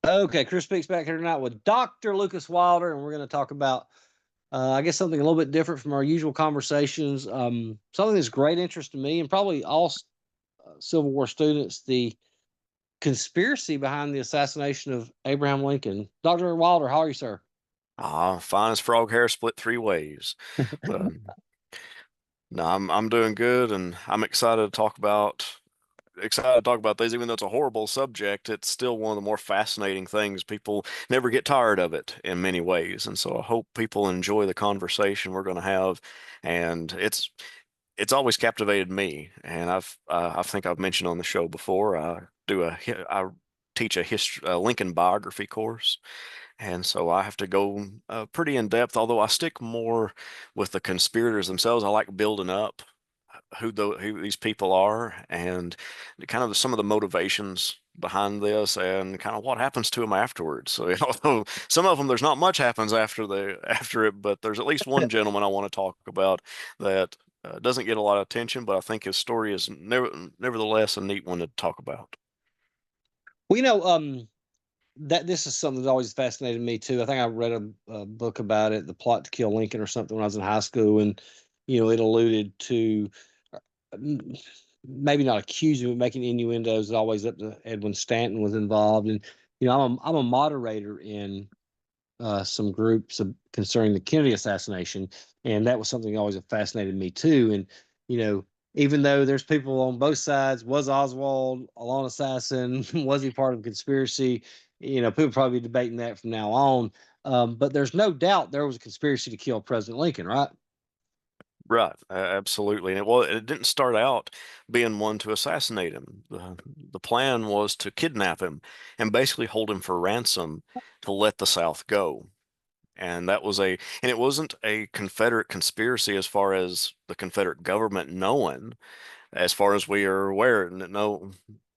Okay, Chris Speaks back here tonight with Dr. Lucas Wilder, and we're going to talk about, I guess, something a little bit different from our usual conversations. Something that's great interest to me and probably all Civil War students: the conspiracy behind the assassination of Abraham Lincoln. Dr. Wilder, how are you, sir? Ah, fine as frog hair split three ways. Um, no, I'm doing good, and I'm excited to talk about these. Even though it's a horrible subject, it's still one of the more fascinating things. People never get tired of it in many ways, and so I hope people enjoy the conversation we're going to have. And it's always captivated me, and I think I've mentioned on the show before. I teach a history a Lincoln biography course. And so I have to go pretty in depth, although I stick more with the conspirators themselves. I like building up who these people are and kind of some of the motivations behind this and kind of what happens to them afterwards. So, although some of them there's not much happens after it, but there's at least one gentleman I want to talk about that doesn't get a lot of attention, but I think his story is nevertheless a neat one to talk about. Well, that this is something that always fascinated me too. I think I read a book about it, The Plot to Kill Lincoln, or something when I was in high school, and it alluded to maybe not accusing, but making innuendos always up to Edwin Stanton was involved. And I'm a moderator in some groups concerning the Kennedy assassination, and that was something that always fascinated me too. And you know, even though there's people on both sides, was Oswald a lone assassin? Was he part of a conspiracy? People probably be debating that from now on. But there's no doubt there was a conspiracy to kill President Lincoln, right? Right, absolutely. It didn't start out being one to assassinate him. The plan was to kidnap him and basically hold him for ransom to let the South go. And it wasn't a Confederate conspiracy as far as the Confederate government knowing, as far as we are aware. No,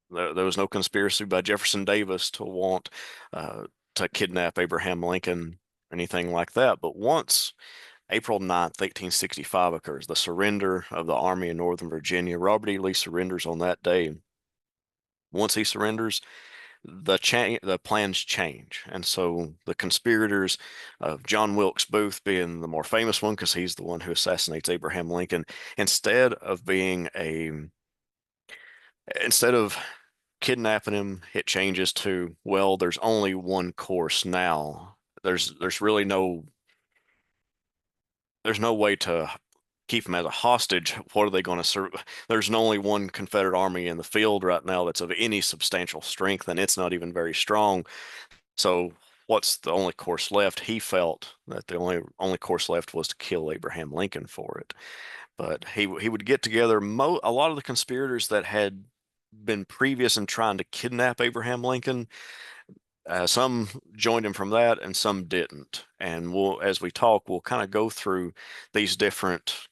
there was no conspiracy by Jefferson Davis to want to kidnap Abraham Lincoln, anything like that. But once April 9th, 1865 occurs, the surrender of the Army in Northern Virginia. Robert E. Lee surrenders on that day. Once he surrenders, the plans change. And so the conspirators of John Wilkes Booth being the more famous one because he's the one who assassinates Abraham Lincoln, instead of being a instead of kidnapping him, it changes to, well, there's only one course now. There's really no way to keep him as a hostage. What are they going to serve? There's only one Confederate army in the field right now that's of any substantial strength, and it's not even very strong. So what's the only course left? He felt that the only course left was to kill Abraham Lincoln for it. But he would get together a lot of the conspirators that had been previous in trying to kidnap Abraham Lincoln. Some joined him from that, and some didn't. And as we talk, we'll kind of go through these different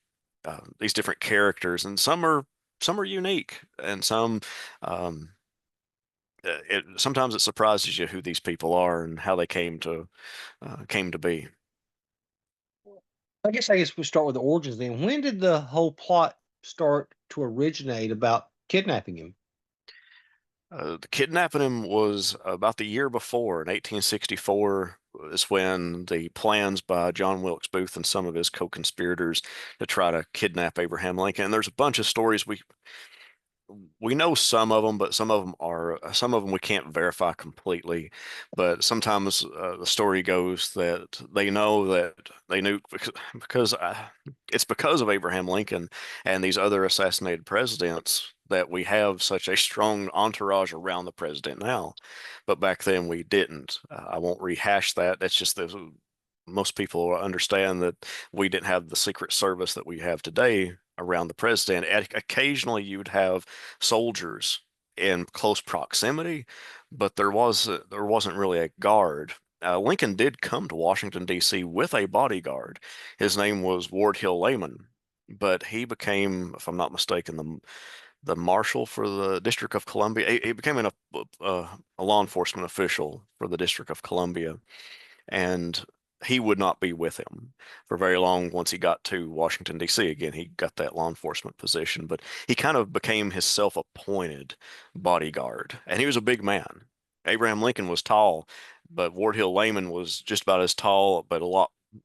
these different characters, and some are unique, and um, sometimes it surprises you who these people are and how they came to be. I guess we start with the origins then. When did the whole plot start to originate about kidnapping him? The kidnapping him was about the year before, in 1864, is when the plans by John Wilkes Booth and some of his co-conspirators to try to kidnap Abraham Lincoln. And there's a bunch of stories we know some of them, but some of them we can't verify completely. But sometimes the story goes that they knew because it's because of Abraham Lincoln and these other assassinated presidents that we have such a strong entourage around the president now. But back then we didn't. I won't rehash that. That's just the most people understand that we didn't have the Secret Service that we have today around the president. Occasionally, you'd have soldiers in close proximity, but there wasn't really a guard. Lincoln did come to Washington, D.C. with a bodyguard. His name was Ward Hill Layman, but he became, if I'm not mistaken, the marshal for the District of Columbia. He became a law enforcement official for the District of Columbia, and he would not be with him for very long once he got to Washington, D.C. Again, he got that law enforcement position, but he kind of became his self-appointed bodyguard, and he was a big man. Abraham Lincoln was tall, but Ward Hill Layman was just about as tall, but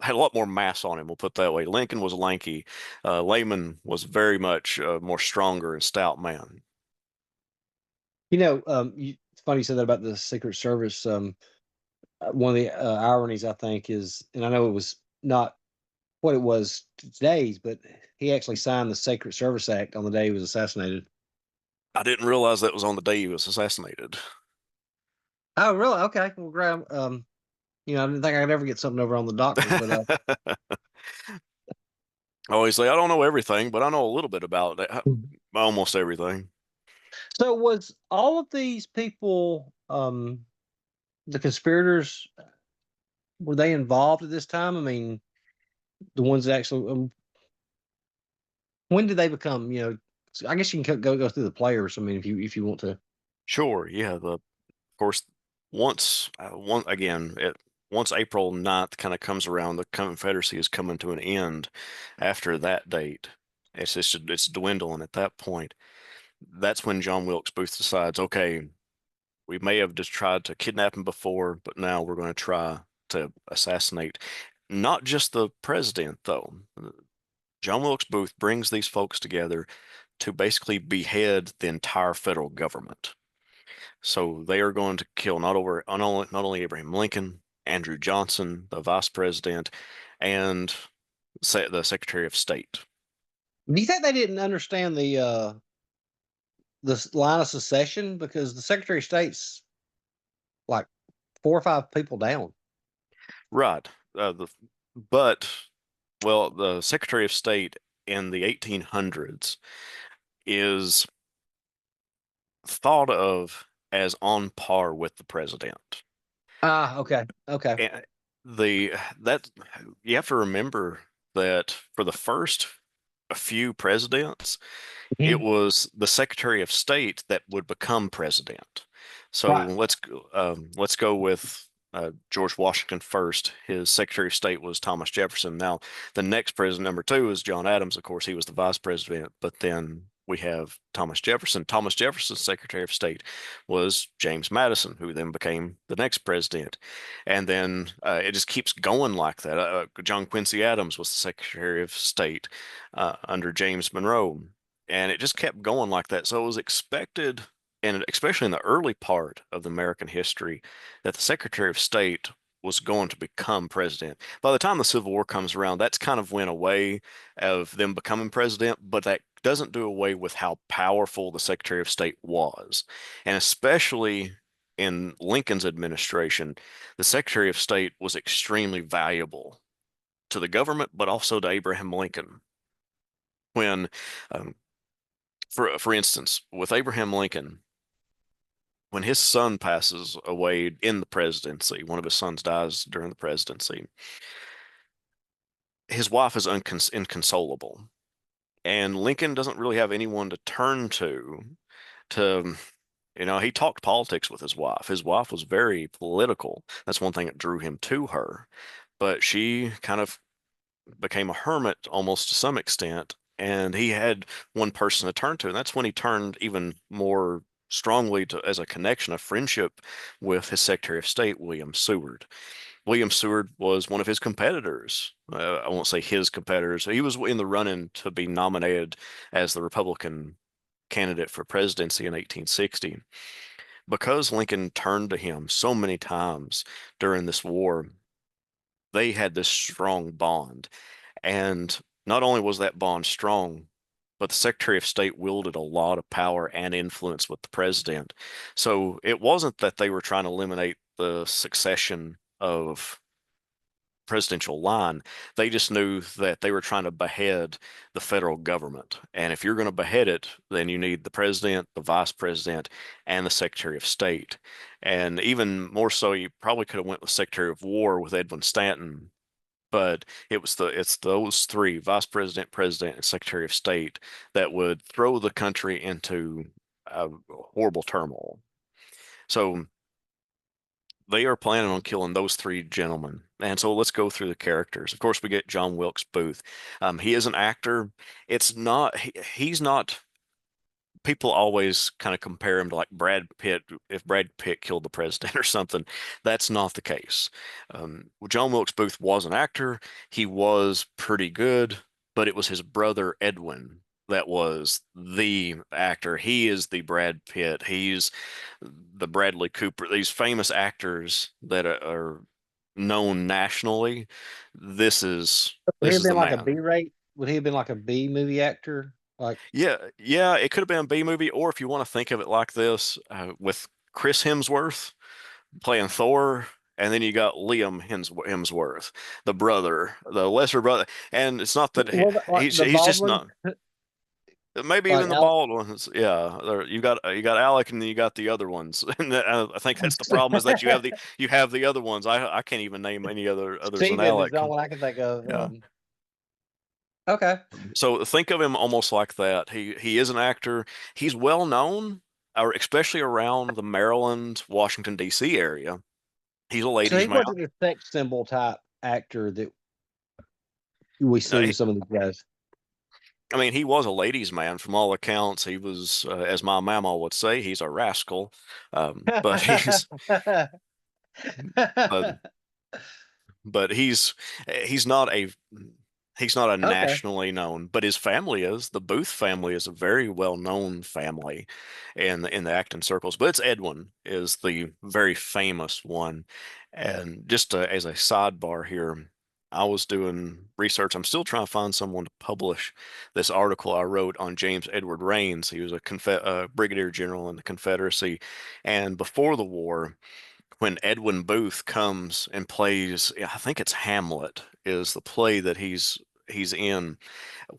had a lot more mass on him. We'll put it that way. Lincoln was lanky. Layman was very much more stronger and stout man. It's funny you said that about the Secret Service. One of the ironies, I think, is, and I know it was not what it was today's, but he actually signed the Secret Service Act on the day he was assassinated. I didn't realize that was on the day he was assassinated. Oh, really? Okay. Well, Graham, I didn't think I could ever get something over on the doctor, but I always say I don't know everything, but I know a little bit about Mhm. almost everything. So was all of these people, the conspirators, were they involved at this time? I mean, the ones that actually, when did they become? I guess you can go through the players. I mean, if you want to. Sure, yeah. Of course, once April 9th kind of comes around, the Confederacy is coming to an end. After that date, it's dwindling at that point. That's when John Wilkes Booth decides, okay, we may have just tried to kidnap him before, but now we're going to try to assassinate not just the president, though. John Wilkes Booth brings these folks together to basically behead the entire federal government. So they are going to kill not only Abraham Lincoln, Andrew Johnson, the vice president, and the Secretary of State. Do you think they didn't understand the line of secession, because the Secretary of State's like 4 or 5 people down? Right. But, well, the Secretary of State in the 1800s is thought of as on par with the president. Ah, okay, okay. And the that you have to remember that for the first few presidents, it Mhm. was the Secretary of State that would become president. So Right. let's go with George Washington first. His Secretary of State was Thomas Jefferson. Now, the next president, number two, is John Adams. Of course, he was the vice president. But then we have Thomas Jefferson. Thomas Jefferson's Secretary of State was James Madison, who then became the next president. And then it just keeps going like that. John Quincy Adams was the Secretary of State under James Monroe, and it just kept going like that. So it was expected, and especially in the early part of the American history, that the Secretary of State was going to become president. By the time the Civil War comes around, that's kind of went away of them becoming president, but that doesn't do away with how powerful the Secretary of State was. And especially in Lincoln's administration, the Secretary of State was extremely valuable to the government, but also to Abraham Lincoln. When um, for instance, with Abraham Lincoln, when his son passes away in the presidency, one of his sons dies during the presidency, his wife is inconsolable, and Lincoln doesn't really have anyone to turn to. He talked politics with his wife. His wife was very political. That's one thing that drew him to her, but she kind of became a hermit almost to some extent, and he had one person to turn to, and that's when he turned even more strongly to as a connection, a friendship with his Secretary of State, William Seward. William Seward was one of his competitors. I won't say his competitors. He was in the running to be nominated as the Republican candidate for presidency in 1860. Because Lincoln turned to him so many times during this war, they had this strong bond. And not only was that bond strong, but the Secretary of State wielded a lot of power and influence with the president. So it wasn't that they were trying to eliminate the succession of presidential line. They just knew that they were trying to behead the federal government. And if you're going to behead it, then you need the president, the vice president, and the Secretary of State. And even more so, you probably could have went with Secretary of War with Edwin Stanton, but it's those three, vice president, president, and secretary of state, that would throw the country into a horrible turmoil. So they are planning on killing those three gentlemen. And so let's go through the characters. Of course, we get John Wilkes Booth. He is an actor. He's not people always kind of compare him to like Brad Pitt, if Brad Pitt killed the president or something. That's not the case. John Wilkes Booth was an actor. He was pretty good, but it was his brother Edwin that was the actor. He is the Brad Pitt. He's the Bradley Cooper. These famous actors that are known nationally. This is Would he this have is the been like a man. B-rate? Would he have been like a B movie actor? Like, Yeah, yeah, it could have been a B movie, or if you want to think of it like this, with Chris Hemsworth playing Thor, and then you got Liam Hemsworth, the brother, the lesser brother, and it's not that like the he's just Baldwin, not. Maybe like even the Alex. bald ones, yeah. You got Alec, and then you got the other ones, and I think that's the problem is that you have the other ones. I can't even name any others than Steven is Alec. the only one I can think of. Yeah. Okay. So think of him almost like that. He is an actor. He's well known, or especially around the Maryland, Washington, D.C. area. He's a So he ladies' man. wasn't a sex symbol type actor that we No, see with some of these guys. I mean, he was a ladies' man from all accounts. He was, as my mama would say, he's a rascal. But but but he's not a he's not a Okay. nationally known, but his family is. The Booth family is a very well-known family in the acting circles. But it's Edwin is the very famous one. And just as a sidebar here, I was doing research. I'm still trying to find someone to publish this article I wrote on James Edward Rains. He was a brigadier general in the Confederacy, and before the war when Edwin Booth comes and plays, I think it's Hamlet is the play that he's in.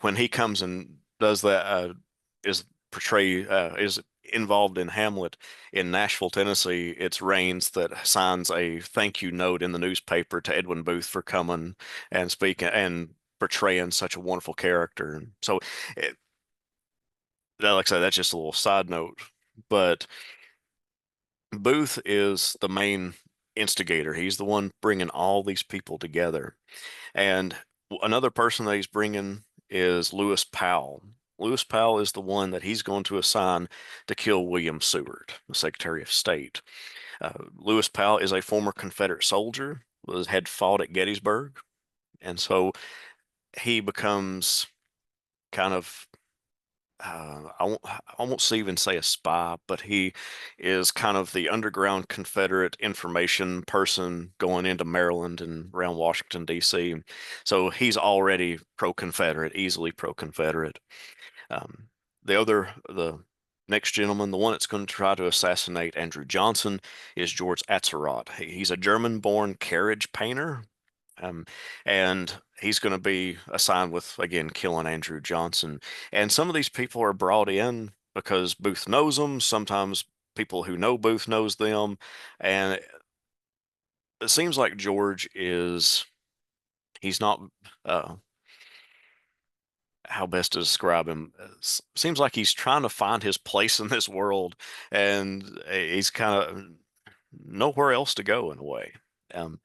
When he comes and does that, is is involved in Hamlet in Nashville, Tennessee. It's Raines that signs a thank you note in the newspaper to Edwin Booth for coming and speaking and portraying such a wonderful character. And so, it, like I said, that's just a little side note, but. Booth is the main instigator. He's the one bringing all these people together. And another person that he's bringing is Lewis Powell. Lewis Powell is the one that he's going to assign to kill William Seward, the Secretary of State. Lewis Powell is a former Confederate soldier, had fought at Gettysburg, and so he becomes kind of I won't even say a spy, but he is kind of the underground Confederate information person going into Maryland and around Washington, D.C. So he's already pro-Confederate, easily pro-Confederate. Um, the next gentleman, the one that's going to try to assassinate Andrew Johnson, is George Atzerodt. He's a German-born carriage painter. Um, and he's going to be assigned with, again, killing Andrew Johnson. And some of these people are brought in because Booth knows them. Sometimes people who know Booth knows them. And it seems like he's not, uh, how best to describe him. Seems like he's trying to find his place in this world. And he's kind of nowhere else to go in a way. Um,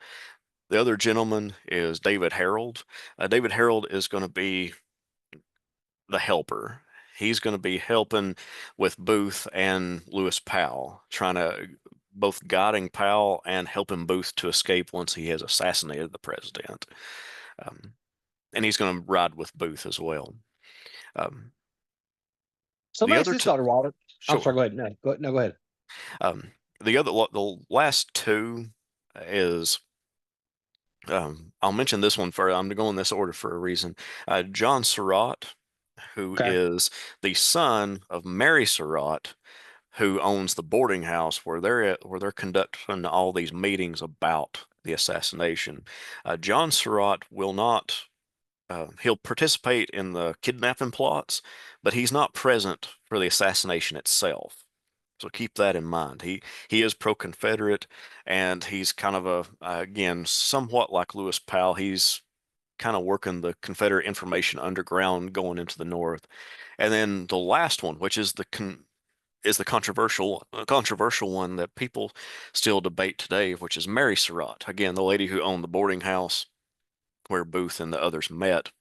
The other gentleman is David Harold. David Harold is going to be the helper. He's going to be helping with Booth and Lewis Powell, trying to both guiding Powell and helping Booth to escape once he has assassinated the president. Um, and he's going to ride with Booth as well. Um, So the let me ask other this, two, Dr. Walter. I'm sorry, sure. go ahead. No, go ahead. The last two is I'll mention this one first. I'm going in this order for a reason. John Surratt, who Okay. is the son of Mary Surratt, who owns the boarding house where they're conducting all these meetings about the assassination. John Surratt will not. He'll participate in the kidnapping plots, but he's not present for the assassination itself. So keep that in mind. He is pro-Confederate, and he's kind of again somewhat like Lewis Powell. He's kind of working the Confederate information underground going into the North. And then the last one, which is the controversial one that people still debate today, which is Mary Surratt. Again, the lady who owned the boarding house where Booth and the others met.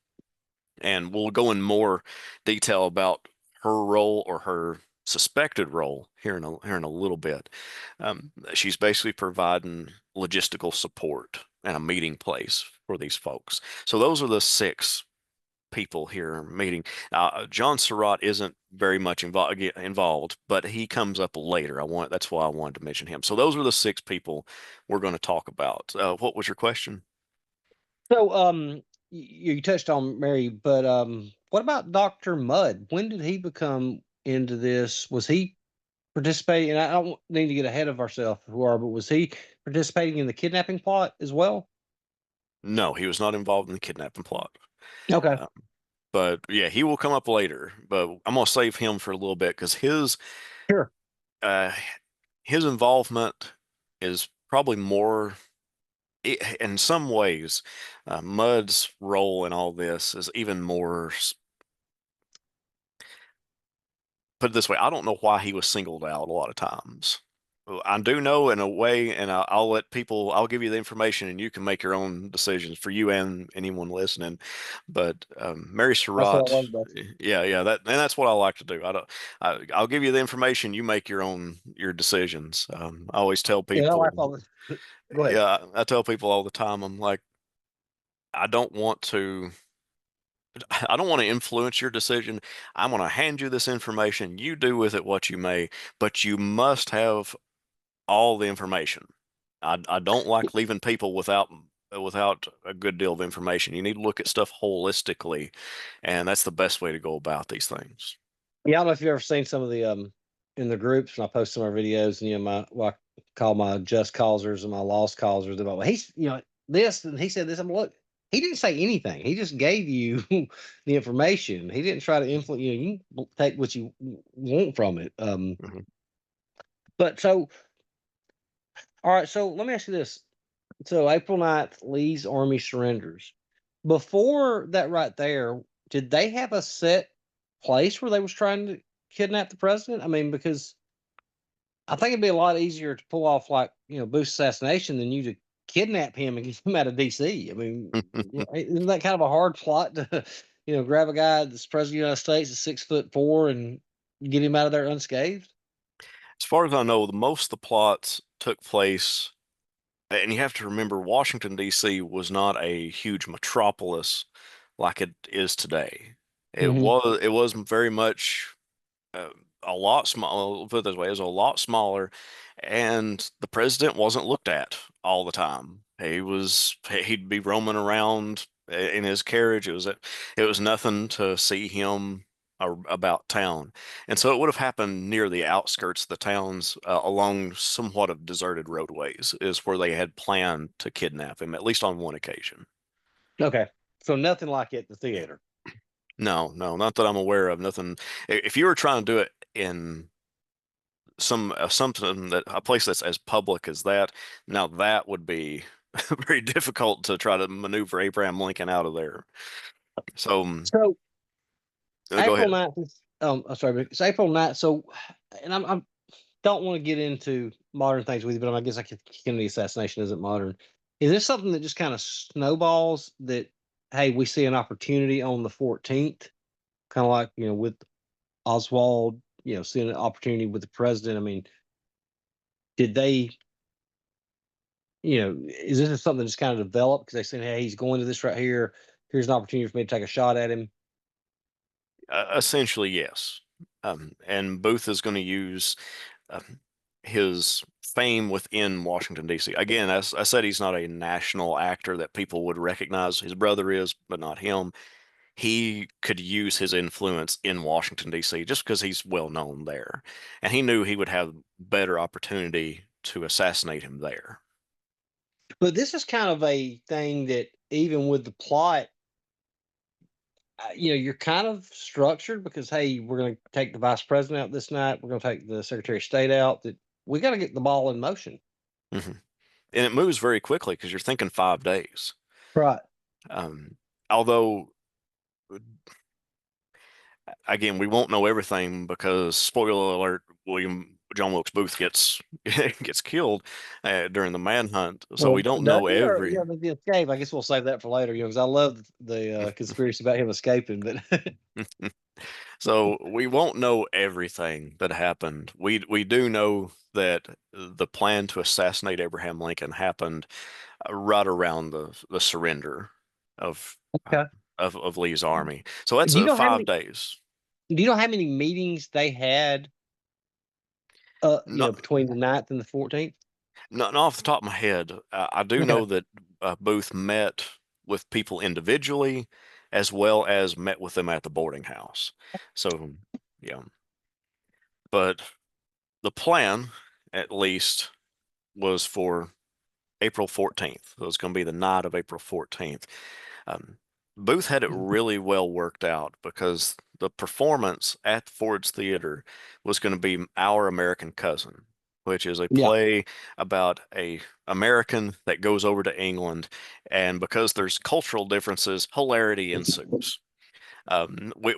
And we'll go in more detail about her role or her suspected role here in a little bit. She's basically providing logistical support and a meeting place for these folks. So those are the six people here meeting. John Surratt isn't very much involved, but he comes up later. That's why I wanted to mention him. So those are the six people we're going to talk about. What was your question? So, you touched on Mary, but what about Dr. Mudd? When did he become into this? Was he participating? And I don't need to get ahead of ourselves, who are, but was he participating in the kidnapping plot as well? No, he was not involved in the kidnapping plot. Okay, Uh, but yeah, he will come up later. But I'm gonna save him for a little bit because sure. uh, his involvement is probably more, in some ways, Mudd's role in all this is even more. Put it this way, I don't know why he was singled out a lot of times. I do know in a way, and I'll let people, I'll give you the information and you can make your own decisions for you and anyone listening. But Mary That's what I Surratt, love about you. yeah, that's what I like to do. I'll give you the information, you make your decisions. I always tell Yeah, I like people, all this. Go ahead. yeah, I tell people all the time, I'm like, I don't want to. I don't want to influence your decision. I'm going to hand you this information. You do with it what you may, but you must have all the information. I don't like leaving people without a good deal of information. You need to look at stuff holistically, and that's the best way to go about these things. Yeah, I don't know if you've ever seen some of the in the groups, and I post some of our videos, and my what I call my just causers and my lost causers about, well, he's this and he said this. I'm look, he didn't say anything. He just gave you the information. He didn't try to influence you. You can take what you want from it. Mhm. But so all right, so let me ask you this. So April 9th, Lee's army surrenders. Before that right there, did they have a set place where they was trying to kidnap the president? I mean, because I think it'd be a lot easier to pull off like, Booth's assassination than you to kidnap him and get him out of DC. I mean, isn't that kind of a hard plot to, grab a guy that's president of the United States is 6'4" and get him out of there unscathed? As far as I know, the most of the plots took place, and you have to remember, Washington, D.C. was not a huge metropolis like it is today. Hmm. It was very much uh, a lot small. Put it this way, it was a lot smaller, and the president wasn't looked at all the time. He'd be roaming around in his carriage. It was nothing to see him about town, and so it would have happened near the outskirts of the towns, along somewhat of deserted roadways, is where they had planned to kidnap him, at least on one occasion. Okay. So nothing like at the theater. No, no, not that I'm aware of. Nothing. If you were trying to do it in something that a place that's as public as that, now that would be very difficult to try to maneuver Abraham Lincoln out of there. So So go April ahead. 9th is, I'm sorry, but it's April 9th. So, and I'm don't want to get into modern things with you, but I guess like Kennedy assassination isn't modern. Is this something that just kind of snowballs that, hey, we see an opportunity on the 14th, kind of like, with Oswald, seeing an opportunity with the president? I mean, did they, is this just something that just kind of developed because they said, hey, he's going to this right here. Here's an opportunity for me to take a shot at him. Essentially, yes. And Booth is going to use um, his fame within Washington, D.C. Again, as I said, he's not a national actor that people would recognize. His brother is, but not him. He could use his influence in Washington, D.C. just because he's well known there. And he knew he would have better opportunity to assassinate him there. But this is kind of a thing that even with the plot, you're kind of structured because, hey, we're going to take the vice president out this night. We're going to take the secretary of state out. That we got to get the ball in motion. Hmm. And it moves very quickly because you're thinking 5 days. Right. Although, again, we won't know everything because, spoiler alert, William John Wilkes Booth gets gets killed during the manhunt. So we Well, don't does know he or every. the escape? I guess we'll save that for later, because I love the conspiracy about him escaping. But So we won't know everything that happened. We do know that the plan to assassinate Abraham Lincoln happened right around the surrender of uh, okay. of Lee's army. So that's Do you know how 5 days. many meetings they had? Not, Between the 9th and the 14th. not off the top of my head. I do Okay. know that Booth met with people individually as well as met with them at the boarding house. So, yeah. But the plan, at least, was for April 14th. It was going to be the night of April 14th. Um, Booth had it really well worked out because the performance at Ford's Theater was going to be Our American Cousin, which is a Yeah. play about a American that goes over to England, and because there's cultural differences, hilarity ensues.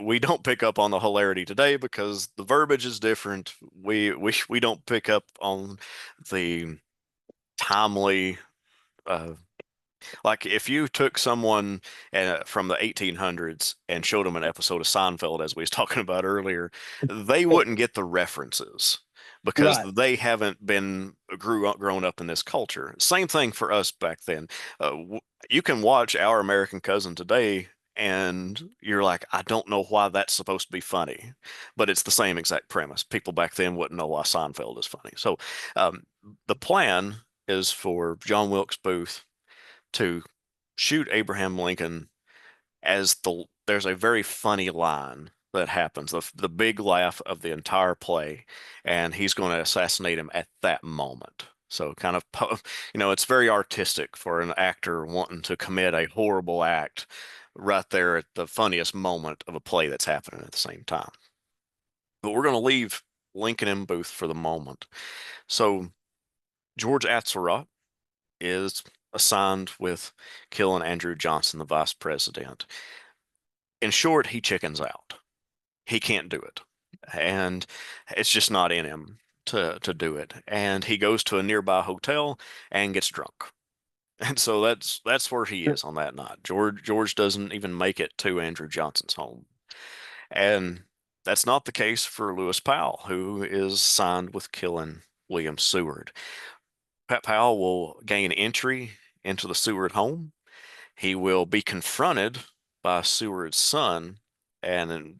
We don't pick up on the hilarity today because the verbiage is different. We don't pick up on the timely uh, like if you took someone from the 1800s and showed them an episode of Seinfeld, as we was talking about earlier, they wouldn't get the references because Right. they haven't been grown up in this culture. Same thing for us back then. You can watch Our American Cousin today, and you're like, I don't know why that's supposed to be funny, but it's the same exact premise. People back then wouldn't know why Seinfeld is funny. So um, the plan is for John Wilkes Booth to shoot Abraham Lincoln as there's a very funny line that happens, the big laugh of the entire play, and he's going to assassinate him at that moment. So kind of, it's very artistic for an actor wanting to commit a horrible act right there at the funniest moment of a play that's happening at the same time. But we're going to leave Lincoln and Booth for the moment. So George Atzerodt is assigned with killing Andrew Johnson, the vice president. In short, he chickens out. He can't do it. And it's just not in him to do it. And he goes to a nearby hotel and gets drunk. And so that's where he is on that night. George doesn't even make it to Andrew Johnson's home. And that's not the case for Lewis Powell, who is signed with killing William Seward. Pat Powell will gain entry into the Seward home. He will be confronted by Seward's son, and then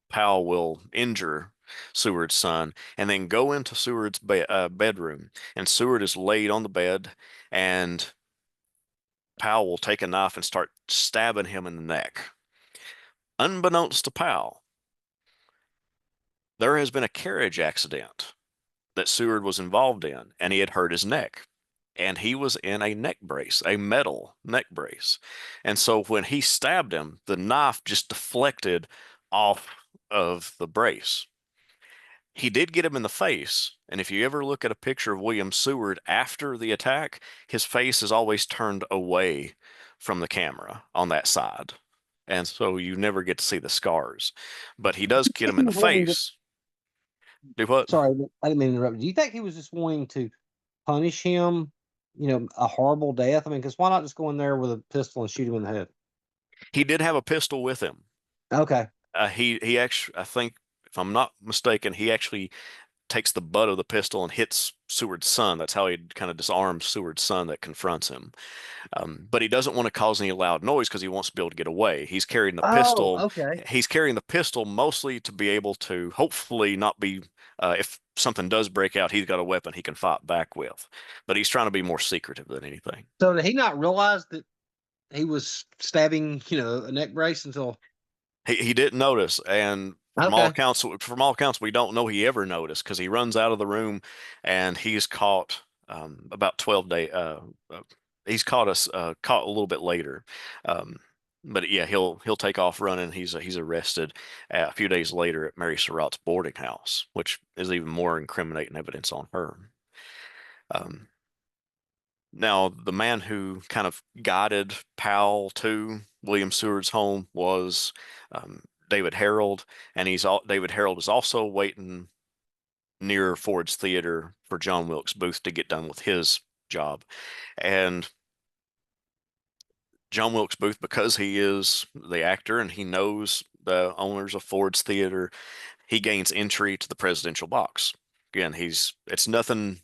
Powell will injure Seward's son, and then go into Seward's bedroom. And Seward is laid on the bed, and Powell will take a knife and start stabbing him in the neck. Unbeknownst to Powell, there has been a carriage accident that Seward was involved in, and he had hurt his neck. And he was in a neck brace, a metal neck brace. And so when he stabbed him, the knife just deflected off of the brace. He did get him in the face. And if you ever look at a picture of William Seward after the attack, his face is always turned away from the camera on that side. And so you never get to see the scars. But he does get him in the face. Do what? Sorry, I didn't mean to interrupt. Do you think he was just wanting to punish him? A horrible death. I mean, because why not just go in there with a pistol and shoot him in the head? He did have a pistol with him. Okay. He actually, I think, if I'm not mistaken, he actually takes the butt of the pistol and hits Seward's son. That's how he kind of disarms Seward's son that confronts him. But he doesn't want to cause any loud noise because he wants to be able to get away. He's carrying the Oh, pistol. okay. He's carrying the pistol mostly to be able to hopefully not be, if something does break out, he's got a weapon he can fight back with. But he's trying to be more secretive than anything. So did he not realize that he was stabbing, a neck brace until? He didn't notice, and Okay. from all accounts, we don't know he ever noticed because he runs out of the room, and he's caught about 12 day. He's caught us caught a little bit later, um, but yeah, he'll take off running. He's arrested a few days later at Mary Surratt's boarding house, which is even more incriminating evidence on her. Um, Now, the man who kind of guided Powell to William Seward's home was David Harold, and David Harold is also waiting near Ford's Theater for John Wilkes Booth to get done with his job. And John Wilkes Booth, because he is the actor and he knows the owners of Ford's Theater, he gains entry to the presidential box. Again, it's nothing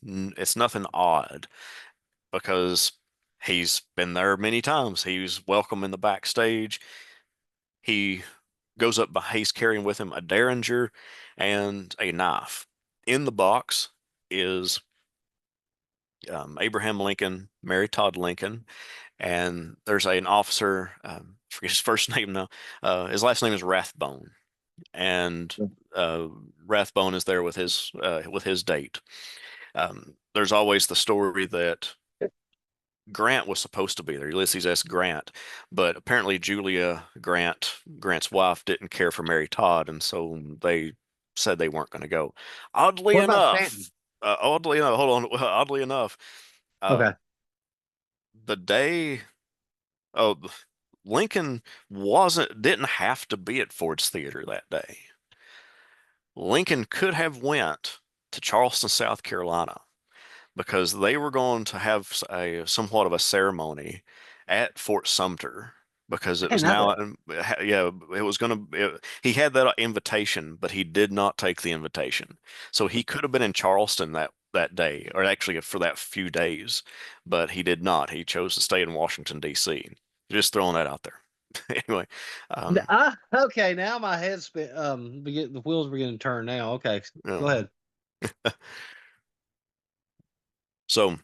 odd because he's been there many times. He's welcome in the backstage. He goes up, he's carrying with him a derringer and a knife. In the box is Abraham Lincoln, Mary Todd Lincoln, and there's an officer, forget his first name now. His last name is Rathbone, and Rathbone is there with his date. There's always the story that Grant was supposed to be there, Ulysses S. Grant, but apparently Julia Grant's wife, didn't care for Mary Todd, and so they said they weren't going to go. Oddly What about enough, Stanton? hold on. Oddly enough, uh, Okay. the day, oh, Lincoln didn't have to be at Ford's Theater that day. Lincoln could have went to Charleston, South Carolina, because they were going to have a somewhat of a ceremony at Fort Sumter because I it didn't was know now, that. yeah, it was going to, he had that invitation, but he did not take the invitation. So he could have been in Charleston that day, or actually for that few days, but he did not. He chose to stay in Washington, D.C. Just throwing that out there. Anyway, um, Okay, now my head's the wheels begin to turn now. Okay, go um, ahead. so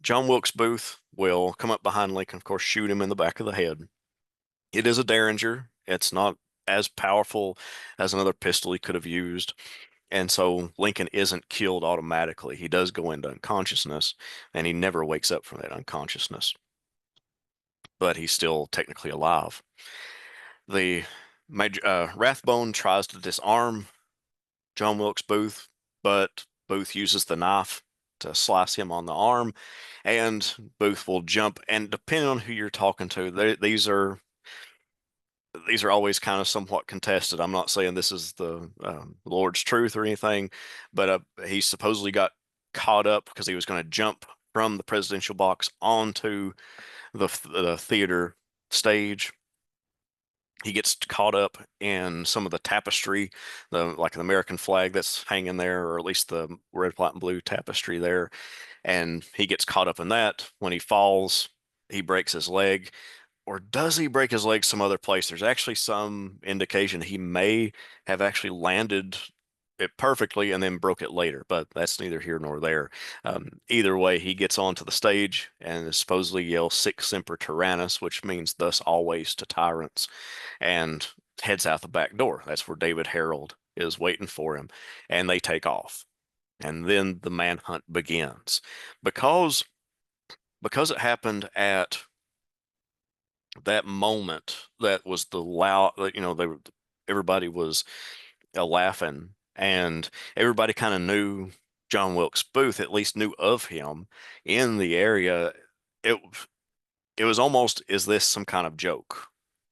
John Wilkes Booth will come up behind Lincoln, of course, shoot him in the back of the head. It is a derringer. It's not as powerful as another pistol he could have used. And so Lincoln isn't killed automatically. He does go into unconsciousness, and he never wakes up from that unconsciousness, but he's still technically alive. The Rathbone tries to disarm John Wilkes Booth, but Booth uses the knife to slice him on the arm, and Booth will jump. And depending on who you're talking to, these are always kind of somewhat contested. I'm not saying this is the Lord's truth or anything, but he supposedly got caught up because he was going to jump from the presidential box onto the theater stage. He gets caught up in some of the tapestry, like the American flag that's hanging there, or at least the red, white, and blue tapestry there. And he gets caught up in that. When he falls, he breaks his leg. Or does he break his leg some other place? There's actually some indication he may have actually landed it perfectly and then broke it later, but that's neither here nor there. Either way, he gets onto the stage and supposedly yells "Sic semper tyrannis," which means "thus always to tyrants," and heads out the back door. That's where David Harold is waiting for him, and they take off. And then the manhunt begins. Because it happened at that moment, that was the loud, everybody was laughing, and everybody kind of knew John Wilkes Booth, at least knew of him in the area. It it was almost, is this some kind of joke?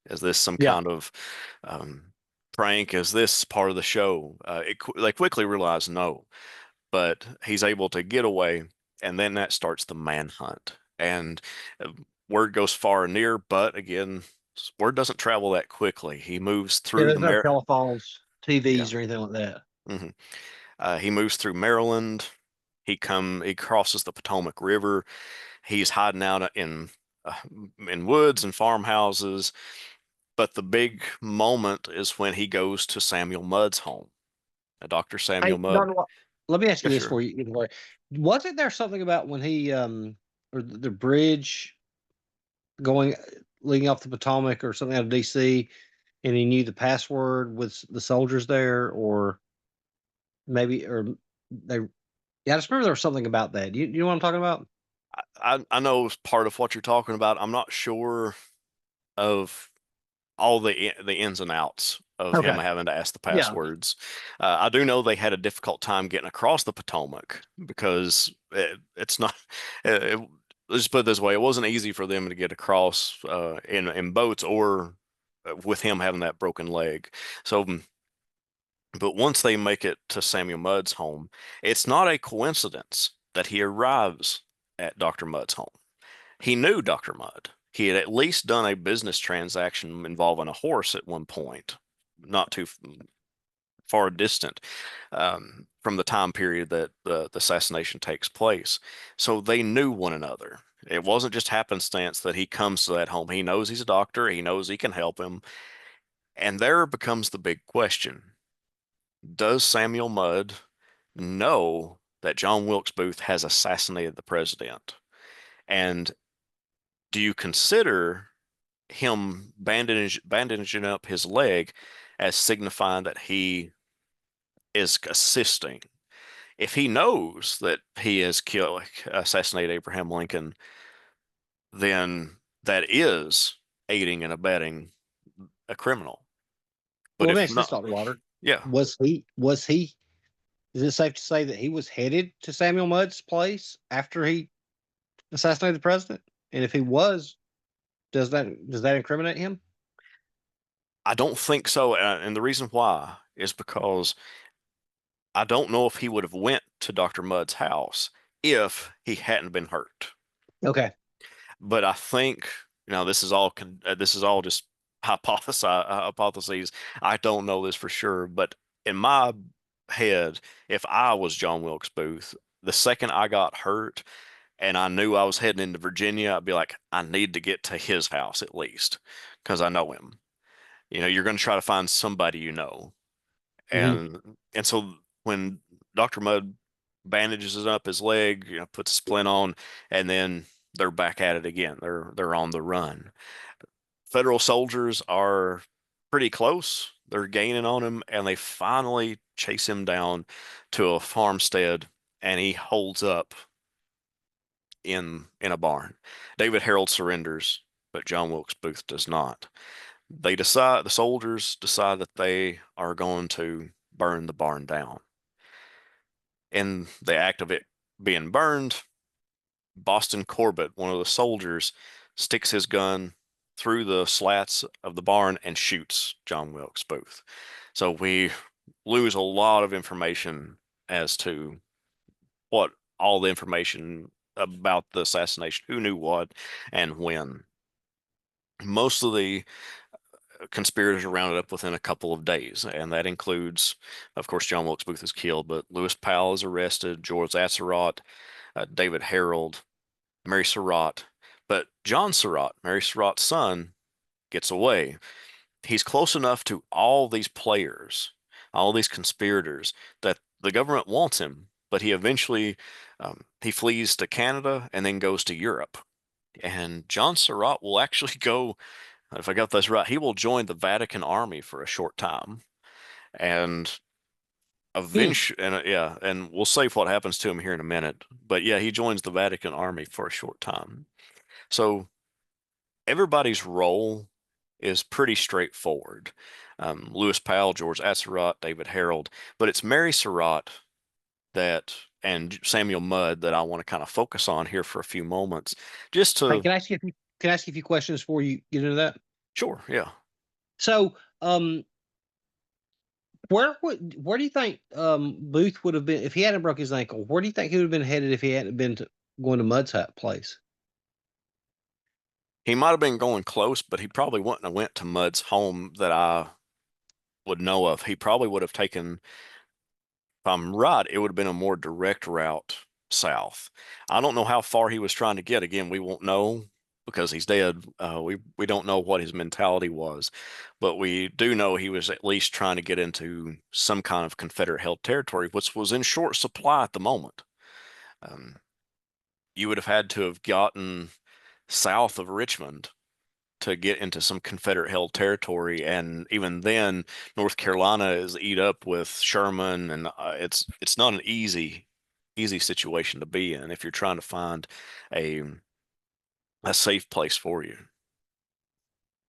Is this some Yeah, kind of prank? Is this part of the show? They quickly realized no, but he's able to get away, and then that starts the manhunt. And uh, word goes far and near, but again, word doesn't travel that quickly. He moves yeah. through There's no telephones, yeah. TVs, or anything like that. hmm he moves through Maryland. He crosses the Potomac River. He's hiding out uh, in woods and farmhouses. But the big moment is when he goes to Samuel Mudd's home, Dr. Samuel Hey, Mudd. Don, let me ask you Yeah, this sure. for you. Either way, wasn't there something about when he or the bridge going leading off the Potomac or something out of DC, and he knew the password with the soldiers there, or maybe or they? Yeah, I just remember there was something about that. You know what I'm talking about? I know part of what you're talking about. I'm not sure of all the ins and outs of him Okay. having to ask the Yeah. passwords. I do know they had a difficult time getting across the Potomac because it's not. Let's just put it this way: it wasn't easy for them to get across in boats or with him having that broken leg. So But once they make it to Samuel Mudd's home, it's not a coincidence that he arrives at Dr. Mudd's home. He knew Dr. Mudd. He had at least done a business transaction involving a horse at one point, not too far distant from the time period that the assassination takes place. So they knew one another. It wasn't just happenstance that he comes to that home. He knows he's a doctor. He knows he can help him. And there becomes the big question. Does Samuel Mudd know that John Wilkes Booth has assassinated the president? And do you consider him bandaging up his leg as signifying that he is assisting? If he knows that he has assassinated Abraham Lincoln, then that is aiding and abetting a criminal. But Well, let me if ask you this, not, Dr. Wilder. yeah, Was he, is it safe to say that he was headed to Samuel Mudd's place after he assassinated the president? And if he was, does that incriminate him? I don't think so. And the reason why is because I don't know if he would have went to Dr. Mudd's house if he hadn't been hurt. Okay. But I think, this is all just hypotheses. I don't know this for sure, but in my head, if I was John Wilkes Booth, the second I got hurt and I knew I was heading into Virginia, I'd be like, I need to get to his house at least because I know him. You're going to try to find somebody you know. Hmm. And so when Dr. Mudd bandages up his leg, puts a splint on, and then they're back at it again. They're on the run. Federal soldiers are pretty close. They're gaining on him, and they finally chase him down to a farmstead, and he holds up in a barn. David Harold surrenders, but John Wilkes Booth does not. The soldiers decide that they are going to burn the barn down. In the act of it being burned, Boston Corbett, one of the soldiers, sticks his gun through the slats of the barn and shoots John Wilkes Booth. So we lose a lot of information as to what all the information about the assassination, who knew what and when. Most of the conspirators are rounded up within a couple of days, and that includes, of course, John Wilkes Booth is killed, but Lewis Powell is arrested, George Atzerodt, David Harold, Mary Surratt. But John Surratt, Mary Surratt's son, gets away. He's close enough to all these players, all these conspirators, that the government wants him, but he eventually he flees to Canada and then goes to Europe. And John Surratt will actually go, if I got this right, he will join the Vatican Army for a short time. And Hmm. eventually, and yeah, and we'll save what happens to him here in a minute. But yeah, he joins the Vatican Army for a short time. So everybody's role is pretty straightforward. Lewis Powell, George Atzerodt, David Harold, but it's Mary Surratt and Samuel Mudd that I want to kind of focus on here for a few moments. Just Hey, to, can I ask you a few questions before you get into that? sure, yeah. So, where do you think Booth would have been if he hadn't broke his ankle? Where do you think he would have been headed if he hadn't been going to Mudd's place? He might have been going close, but he probably wouldn't have went to Mudd's home that I would know of. He probably would have taken, if I'm right, it would have been a more direct route south. I don't know how far he was trying to get. Again, we won't know because he's dead. We don't know what his mentality was, but we do know he was at least trying to get into some kind of Confederate held territory, which was in short supply at the moment. Um, you would have had to have gotten south of Richmond to get into some Confederate held territory. And even then, North Carolina is eat up with Sherman, and it's not an easy situation to be in if you're trying to find a a safe place for you.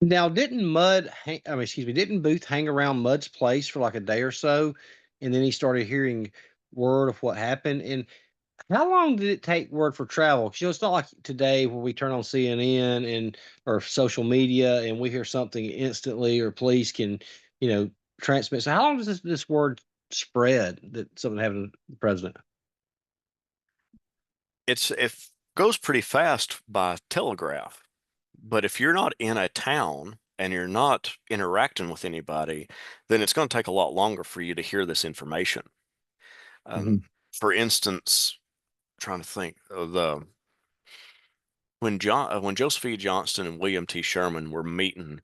Now, didn't Booth hang around Mudd's place for like a day or so, and then he started hearing word of what happened? And how long did it take word for travel? Because it's not like today where we turn on CNN or social media and we hear something instantly, or police can, you know, transmit. So how long does this word spread that something happened to the president? It goes pretty fast by telegraph, but if you're not in a town and you're not interacting with anybody, then it's going to take a lot longer for you to hear this information. Mhm. For instance, trying to think of the when Joseph E. Johnston and William T. Sherman were meeting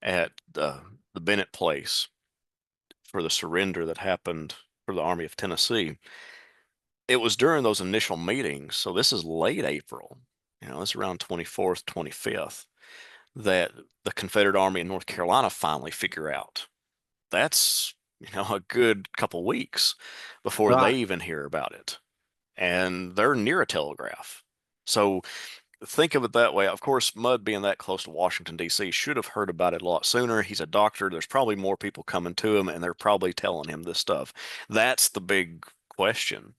at the Bennett place for the surrender that happened for the Army of Tennessee. It was during those initial meetings, so this is late April, it's around 24th, 25th, that the Confederate Army in North Carolina finally figure out. That's, a good couple weeks before they Right. even hear about it. And they're near a telegraph. So think of it that way. Of course, Mudd being that close to Washington, D.C., should have heard about it a lot sooner. He's a doctor. There's probably more people coming to him, and they're probably telling him this stuff. That's the big question,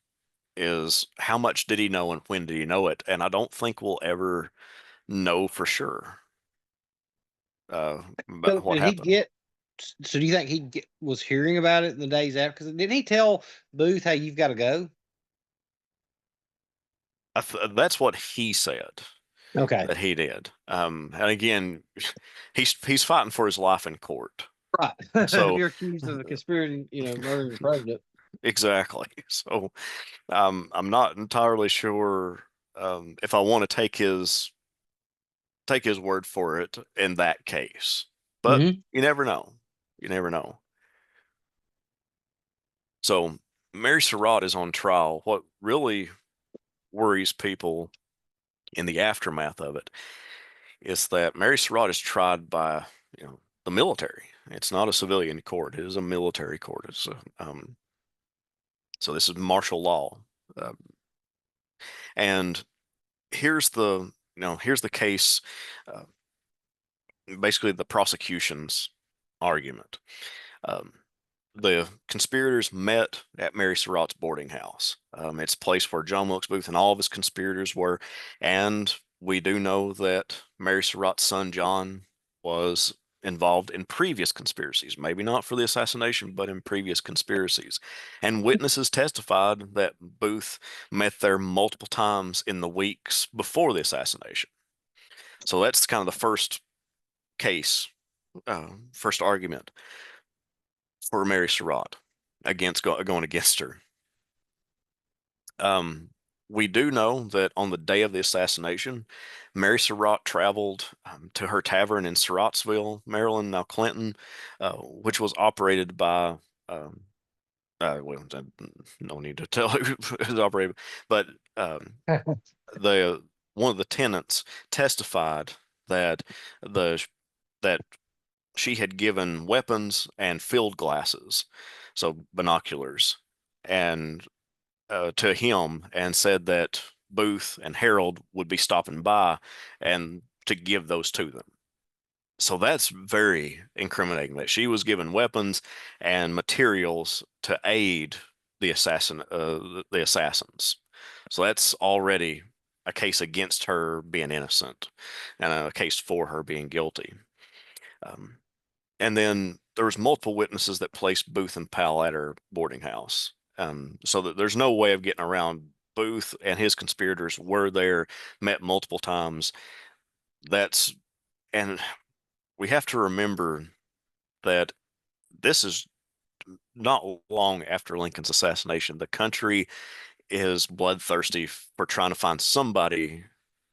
is how much did he know and when did he know it? And I don't think we'll ever know for sure So about what did he happened. get? So do you think was hearing about it in the days after? Because didn't he tell Booth, "Hey, you've got to go"? That's what he said Okay. that he did. And again, he's fighting for his life in court. Right. If So you're accused of a conspiracy, murdering the president. exactly. So I'm not entirely sure if I want to take his word for it in that case. But Hmm. you never know. You never know. So Mary Surratt is on trial. What really worries people in the aftermath of it is that Mary Surratt is tried by, the military. It's not a civilian court. It is a military court. So this is martial law. Uh, and here's the case, uh, basically the prosecution's argument. Um, the conspirators met at Mary Surratt's boarding house. It's a place where John Wilkes Booth and all of his conspirators were, and we do know that Mary Surratt's son John was involved in previous conspiracies, maybe not for the assassination, but in previous conspiracies. And witnesses testified that Booth met there multiple times in the weeks before the assassination. So that's kind of the first case, first argument for Mary Surratt going against her. Um, we do know that on the day of the assassination, Mary Surratt traveled to her tavern in Surrattsville, Maryland, now Clinton, which was operated by, well, no need to tell who it was operated, but um, the one of the tenants testified that the that she had given weapons and field glasses, so binoculars, and to him, and said that Booth and Harold would be stopping by and to give those to them. So that's very incriminating that she was given weapons and materials to aid the assassins. So that's already a case against her being innocent and a case for her being guilty. Um, and then there was multiple witnesses that placed Booth and Powell at her boarding house. So that there's no way of getting around. Booth and his conspirators were there, met multiple times. That's and we have to remember that this is not long after Lincoln's assassination. The country is bloodthirsty for trying to find somebody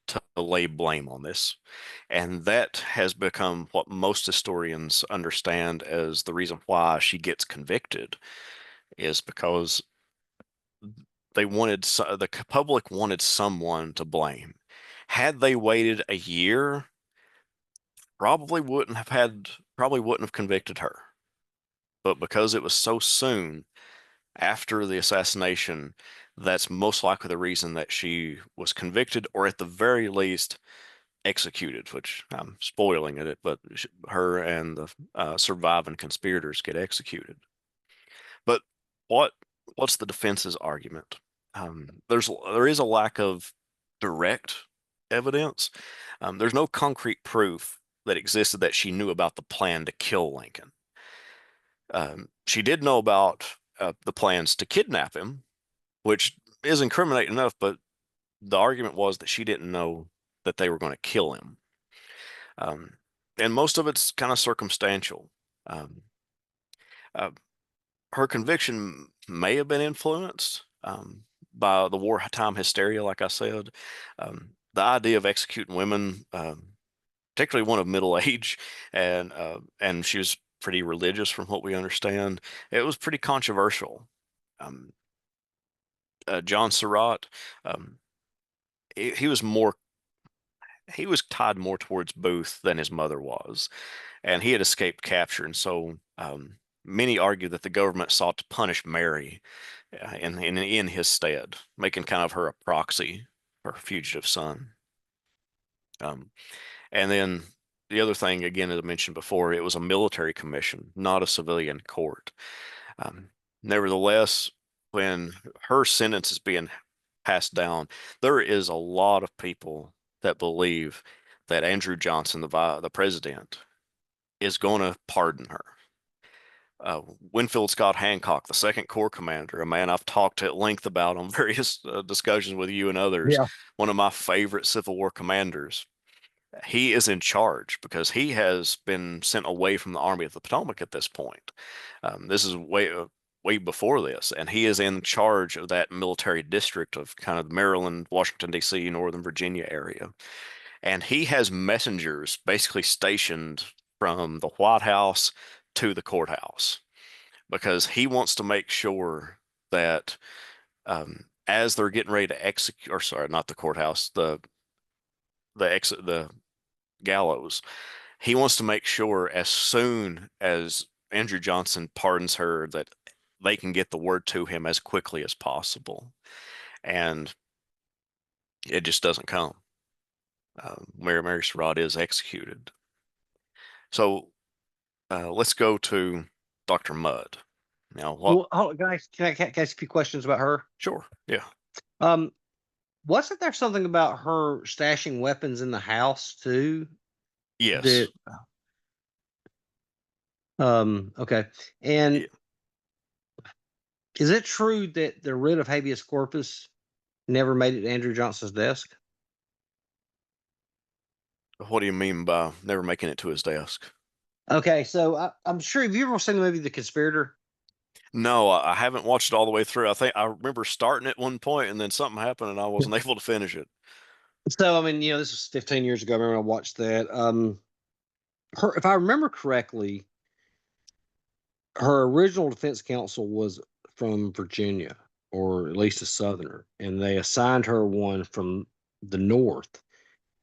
to lay blame on this. And that has become what most historians understand as the reason why she gets convicted, is because the public wanted someone to blame. Had they waited a year, probably wouldn't have convicted her. But because it was so soon after the assassination, that's most likely the reason that she was convicted, or at the very least executed, which I'm spoiling it, but her and the surviving conspirators get executed. But what what's the defense's argument? There is a lack of direct evidence. There's no concrete proof that existed that she knew about the plan to kill Lincoln. She did know about the plans to kidnap him, which is incriminating enough, but the argument was that she didn't know that they were going to kill him. Um, and most of it's kind of circumstantial. Um, uh, Her conviction may have been influenced by the wartime hysteria, like I said. The idea of executing women, particularly one of middle age, and she was pretty religious from what we understand. It was pretty controversial. Um, John Surratt, um, he was more he was tied more towards Booth than his mother was, and he had escaped capture, and so many argue that the government sought to punish Mary in his stead, making kind of her a proxy for her fugitive son. Um, and then the other thing, again, as I mentioned before, it was a military commission, not a civilian court. Um, Nevertheless, when her sentence is being passed down, there is a lot of people that believe that Andrew Johnson, the president, is going to pardon her. Winfield Scott Hancock, the Second Corps commander, a man I've talked at length about on various discussions with you and others, Yeah. one of my favorite Civil War commanders. He is in charge because he has been sent away from the Army of the Potomac at this point. This is way before this, and he is in charge of that military district of kind of Maryland, Washington, D.C., Northern Virginia area. And he has messengers basically stationed from the White House to the courthouse because he wants to make sure that as they're getting ready to execute, or sorry, not the courthouse, the gallows, he wants to make sure as soon as Andrew Johnson pardons her that they can get the word to him as quickly as possible. And it just doesn't come. Mary Surratt is executed. So let's go to Dr. Mudd. Now, what? Well, guys, can I ask a few questions about her? Sure. Yeah. Um, wasn't there something about her stashing weapons in the house too? Yes. That okay. And Yeah. is it true that the writ of habeas corpus never made it to Andrew Johnson's desk? What do you mean by never making it to his desk? Okay, so I'm sure. Have you ever seen the movie The Conspirator? No, I haven't watched it all the way through. I think I remember starting at one point and then something happened and I wasn't able to finish it. So I mean, this was 15 years ago. I remember when I watched that. Her, if I remember correctly, her original defense counsel was from Virginia, or at least a Southerner, and they assigned her one from the North,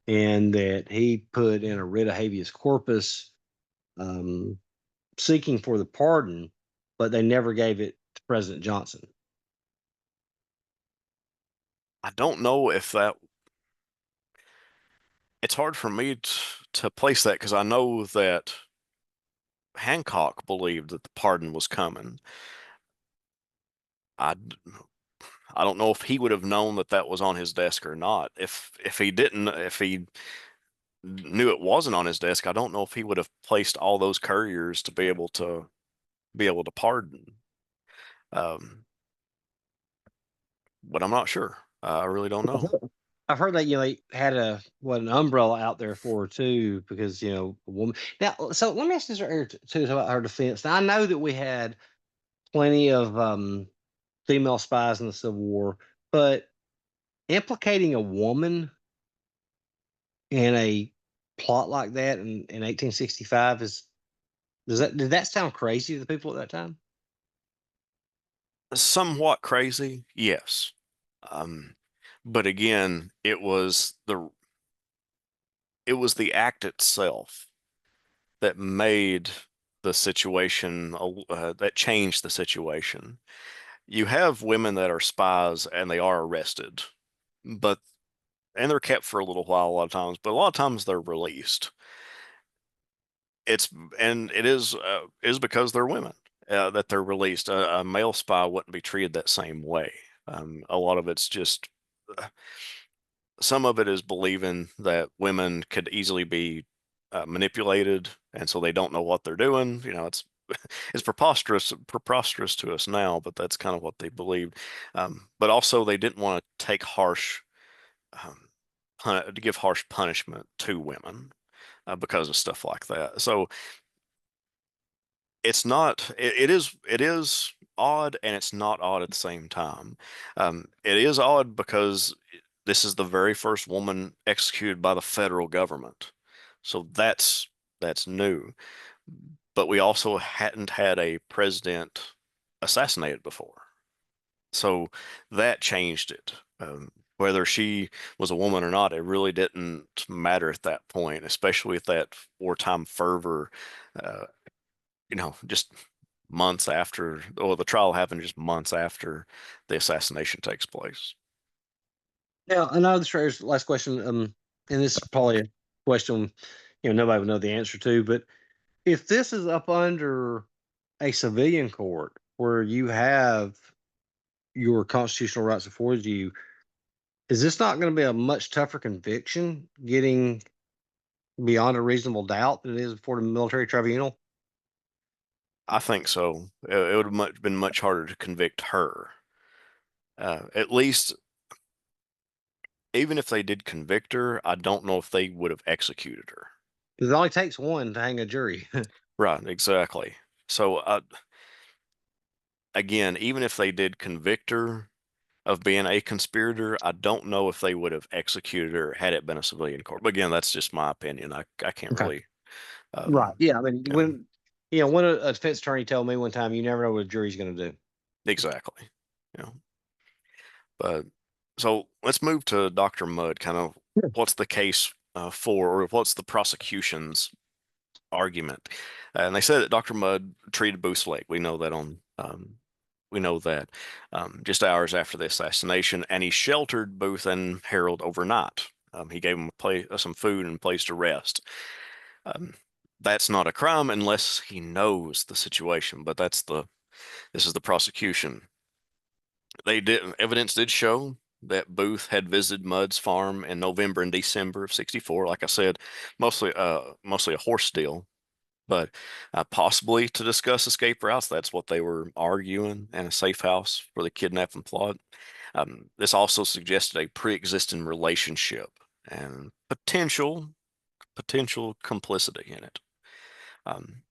and that he put in a writ of habeas corpus, um, seeking for the pardon, but they never gave it to President Johnson. I don't know if that, it's hard for me to place that because I know that Hancock believed that the pardon was coming. I, I don't know if he would have known that that was on his desk or not. If he didn't, if he knew it wasn't on his desk, I don't know if he would have placed all those couriers to be able to pardon. Um, but I'm not sure. I really don't know. I've heard that they had an umbrella out there for her too, because a woman. Now, so let me ask this right here too about her defense. Now I know that we had plenty of female spies in the Civil War, but implicating a woman in a plot like that in 1865 did that sound crazy to the people at that time? Somewhat crazy, yes. Um, but again, it was the act itself that made the situation that changed the situation. You have women that are spies and they are arrested, but and they're kept for a little while a lot of times, but a lot of times they're released. It's and it is because they're women that they're released. A male spy wouldn't be treated that same way. A lot of it's just uh, some of it is believing that women could easily be manipulated, and so they don't know what they're doing. is preposterous to us now, but that's kind of what they believed. But also they didn't want to take um, to give harsh punishment to women because of stuff like that. So it's not, it is odd and it's not odd at the same time. It is odd because this is the very first woman executed by the federal government. So that's new. But we also hadn't had a president assassinated before. So that changed it. Whether she was a woman or not, it really didn't matter at that point, especially with that wartime fervor, uh, just months after, or the trial happened just months after the assassination takes place. Now, I know this is last question, and this is probably a question nobody would know the answer to, but if this is up under a civilian court where you have your constitutional rights afforded you, is this not going to be a much tougher conviction getting beyond a reasonable doubt than it is before the military tribunal? I think so. It would have been much harder to convict her. At least, even if they did convict her, I don't know if they would have executed her. Because it only takes one to hang a jury. Right, exactly. So, again, even if they did convict her of being a conspirator, I don't know if they would have executed her had it been a civilian court. But again, that's just my opinion. I can't Okay. really, Right. Yeah. I mean, you know, when a defense attorney told me one time, you never know what a jury's going to do. exactly. You know, but so let's move to Dr. Mudd. Kind of Sure. what's the case for, or what's the prosecution's argument? And they said that Dr. Mudd treated Booth's leg. We know that just hours after the assassination, and he sheltered Booth and Harold overnight. He gave them some food and a place to rest. Um, that's not a crime unless he knows the situation, but this is the prosecution. Evidence did show that Booth had visited Mudd's farm in November and December of '64. Like I said, mostly a horse deal, but possibly to discuss escape routes. That's what they were arguing, and a safe house for the kidnapping plot. This also suggested a pre-existing relationship and potential complicity in it. Um,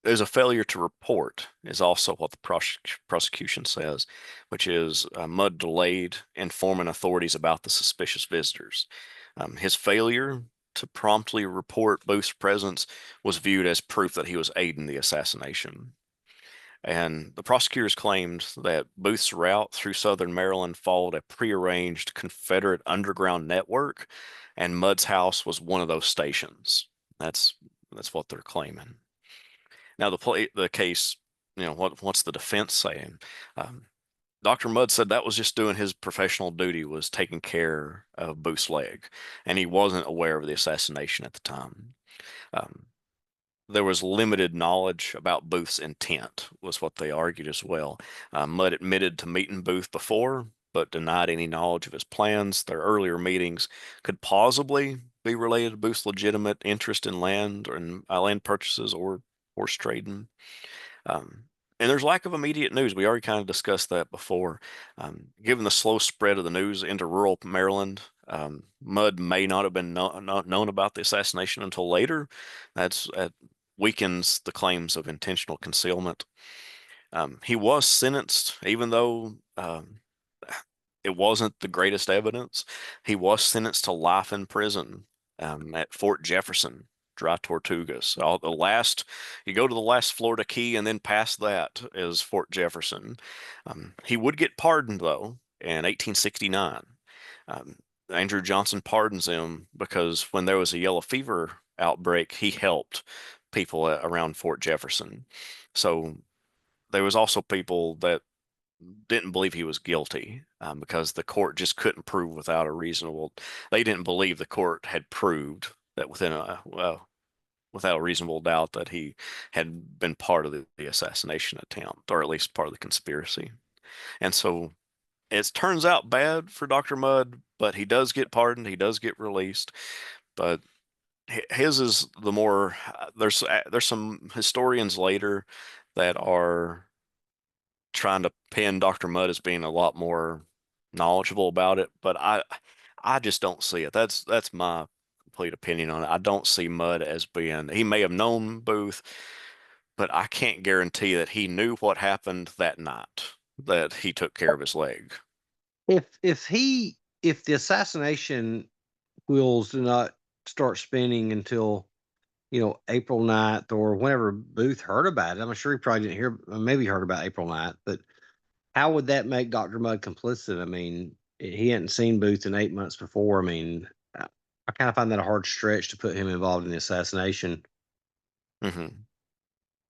there's a failure to report is also what the prosecution says, which is Mudd delayed informing authorities about the suspicious visitors. His failure to promptly report Booth's presence was viewed as proof that he was aiding the assassination. And the prosecutors claimed that Booth's route through southern Maryland followed a prearranged Confederate underground network, and Mudd's house was one of those stations. That's that's what they're claiming. Now the case, what's the defense saying? Um, Dr. Mudd said that was just doing his professional duty, was taking care of Booth's leg, and he wasn't aware of the assassination at the time. Um, there was limited knowledge about Booth's intent, was what they argued as well. Mudd admitted to meeting Booth before, but denied any knowledge of his plans. Their earlier meetings could plausibly be related to Booth's legitimate interest in land or in land purchases or horse trading. Um, and there's lack of immediate news. We already kind of discussed that before. Given the slow spread of the news into rural Maryland, Mudd may not have been not known about the assassination until later. That weakens the claims of intentional concealment. He was sentenced, even though it wasn't the greatest evidence. He was sentenced to life in prison at Fort Jefferson, Dry Tortugas. You go to the last Florida key, and then past that is Fort Jefferson. He would get pardoned though in 1869. Um, Andrew Johnson pardons him because when there was a yellow fever outbreak, he helped people around Fort Jefferson. So there was also people that didn't believe he was guilty because the court just couldn't prove without a reasonable. They didn't believe the court had proved that without a reasonable doubt that he had been part of the assassination attempt, or at least part of the conspiracy. And so it turns out bad for Dr. Mudd, but he does get pardoned. He does get released. But his is the more there's some historians later that are trying to pin Dr. Mudd as being a lot more knowledgeable about it, but I just don't see it. That's my complete opinion on it. I don't see Mudd as being, he may have known Booth, but I can't guarantee that he knew what happened that night, that he took care of his leg. If the assassination wheels do not start spinning until April 9th or whenever Booth heard about it, I'm sure he probably didn't hear, maybe he heard about April 9th, but how would that make Dr. Mudd complicit? I mean, he hadn't seen Booth in 8 months before. I mean, I kind of find that a hard stretch to put him involved in the assassination. Hmm.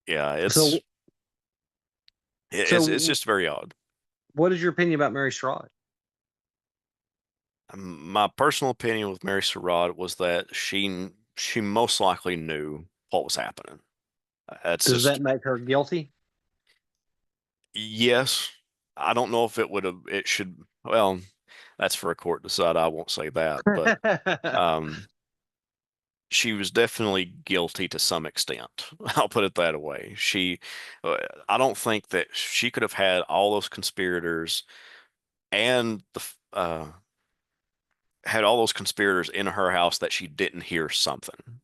Yeah, So, it's so just very odd. what is your opinion about Mary Sherrod? My personal opinion with Mary Surratt was that she most likely knew what was happening. That's Does that just make her guilty? yes. I don't know if it should, well, that's for a court to decide. I won't say that, but um she was definitely guilty to some extent. I'll put it that way. Uh, I don't think that she could have had all those conspirators and had all those conspirators in her house that she didn't hear something.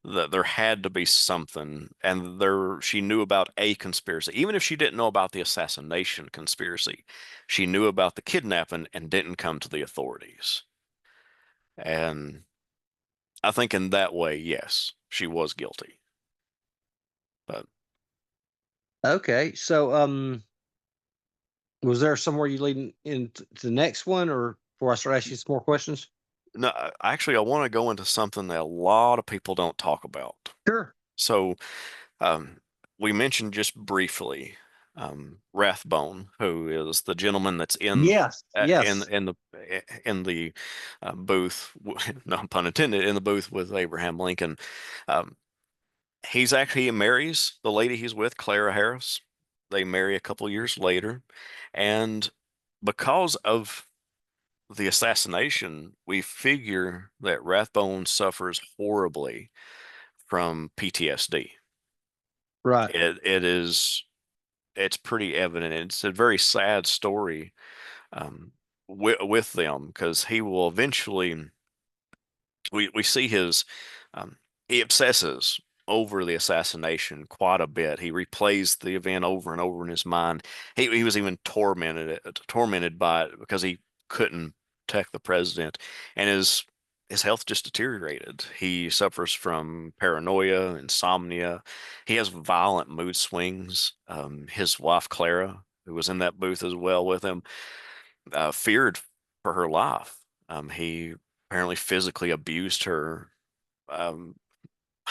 That there had to be something, and she knew about a conspiracy. Even if she didn't know about the assassination conspiracy, she knew about the kidnapping and didn't come to the authorities. And I think in that way, yes, she was guilty. But Okay, so was there somewhere you leading into the next one, or before I start asking you some more questions? no, actually, I want to go into something that a lot of people don't talk about. Sure. So, um, we mentioned just briefly Rathbone, who is the gentleman that's Yes. Yes. in the booth, no pun intended, in the booth with Abraham Lincoln. Um, he marries the lady he's with, Clara Harris. They marry a couple years later, and because of the assassination, we figure that Rathbone suffers horribly from PTSD. Right. It's pretty evident. It's a very sad story with them because he will eventually we see he obsesses over the assassination quite a bit. He replays the event over and over in his mind. He was even tormented by it because he couldn't protect the president, and his health just deteriorated. He suffers from paranoia, insomnia. He has violent mood swings. His wife Clara, who was in that booth as well with him, feared for her life. He apparently physically abused her. Um,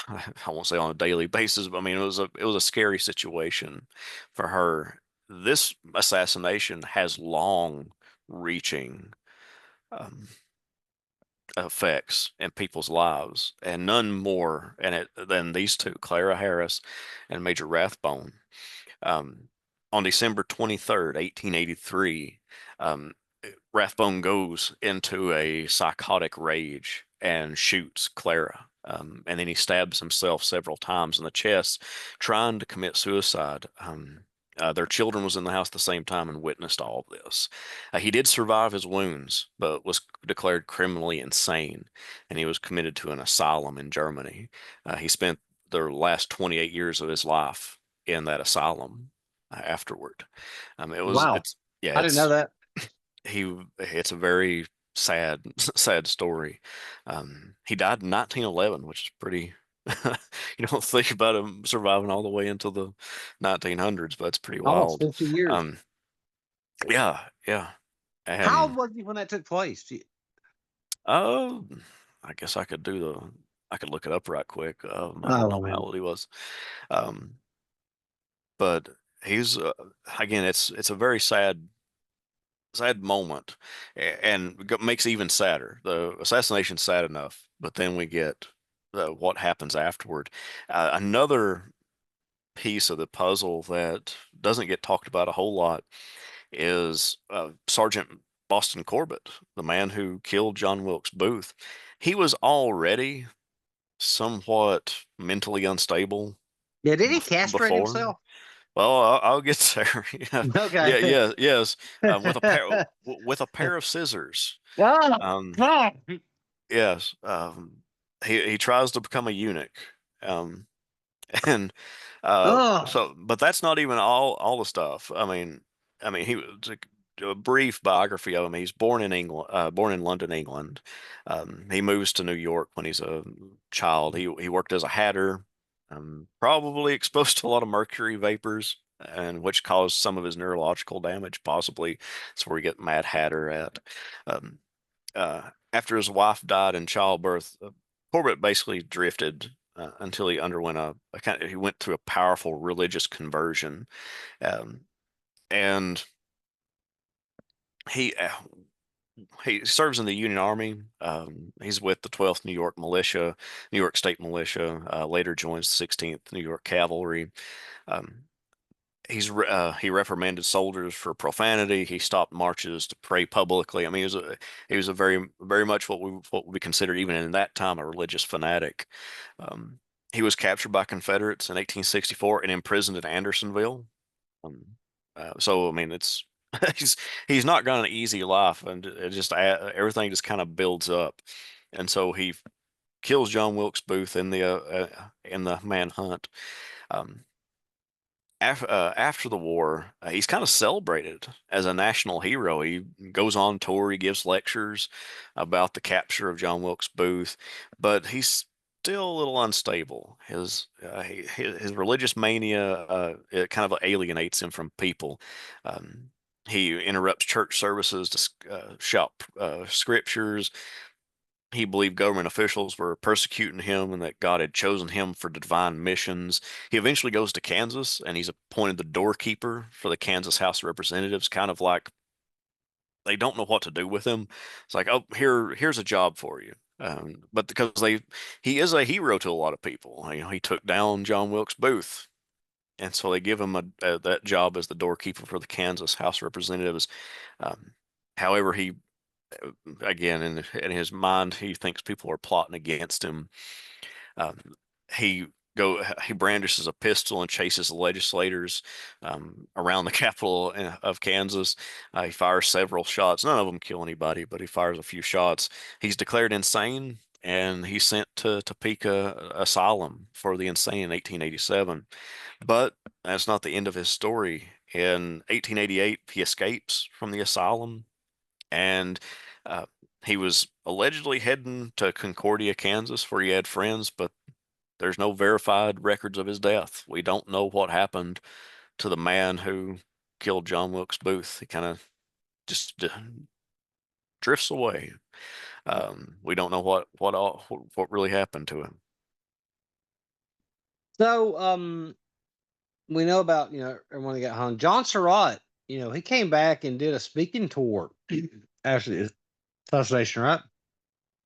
I won't say on a daily basis, but I mean it was a scary situation for her. This assassination has long-reaching um, effects in people's lives, and none more than these two, Clara Harris and Major Rathbone. Um, on December 23rd, 1883, um, Rathbone goes into a psychotic rage and shoots Clara. And then he stabs himself several times in the chest, trying to commit suicide. Their children was in the house at the same time and witnessed all of this. He did survive his wounds, but was declared criminally insane, and he was committed to an asylum in Germany. He spent the last 28 years of his life in that asylum afterward. Wow. Yeah, I didn't know that. it's a very sad sad story. He died in 1911, which is pretty you don't think about him surviving all the way into the 1900s, but it's pretty Almost wild. 50 years. Um, yeah, yeah. How old And was he when that took place? oh, I guess I could look it up right quick. I don't Oh, know how man. old he was. Um, but he's again, it's a very sad moment, and makes it even sadder. The assassination's sad enough, but then we get what happens afterward. Another piece of the puzzle that doesn't get talked about a whole lot is Sergeant Boston Corbett, the man who killed John Wilkes Booth. He was already somewhat mentally unstable Yeah, did he castrate before. himself? Well, I'll get there. Yeah, Okay. yes. With a pair of scissors. Oh, Um, fuck. yes. He tries to become a eunuch. Um, and Oh, but that's not even all the stuff. I mean, he was a brief biography of him. He's born in England, born in London, England. He moves to New York when he's a child. He worked as a hatter, probably exposed to a lot of mercury vapors, and which caused some of his neurological damage. Possibly that's where we get Mad Hatter at. Um, After his wife died in childbirth, Corbett basically drifted until he underwent he went through a powerful religious conversion, um, and he uh, he serves in the Union Army. He's with the 12th New York Militia, New York State Militia. Later joins the 16th New York Cavalry. Um, he reprimanded soldiers for profanity. He stopped marches to pray publicly. I mean, he was a very much what would be considered even in that time a religious fanatic. Um, he was captured by Confederates in 1864 and imprisoned in Andersonville. Um, so I mean, it's he's he's not got an easy life, and everything just kind of builds up, and so he kills John Wilkes Booth in the manhunt. Um, After the war, he's kind of celebrated as a national hero. He goes on tour, he gives lectures about the capture of John Wilkes Booth, but he's still a little unstable. His religious mania it kind of alienates him from people. Um, he interrupts church services to shout scriptures. He believed government officials were persecuting him and that God had chosen him for divine missions. He eventually goes to Kansas and he's appointed the doorkeeper for the Kansas House of Representatives, kind of like they don't know what to do with him. It's like, oh, here's a job for you. But because he is a hero to a lot of people. You know, he took down John Wilkes Booth, and so they give him that job as the doorkeeper for the Kansas House of Representatives. Um, However, he again in his mind he thinks people are plotting against him. Um, he he brandishes a pistol and chases the legislators around the capital of Kansas. He fires several shots. None of them kill anybody, but he fires a few shots. He's declared insane and he's sent to Topeka Asylum for the insane in 1887. But that's not the end of his story. In 1888, he escapes from the asylum and uh, he was allegedly heading to Concordia, Kansas, where he had friends, but there's no verified records of his death. We don't know what happened to the man who killed John Wilkes Booth. He kind of just drifts away. We don't know what really happened to him. so we know about everyone that got hung. John Surratt, he came back and did a speaking tour after the assassination, right?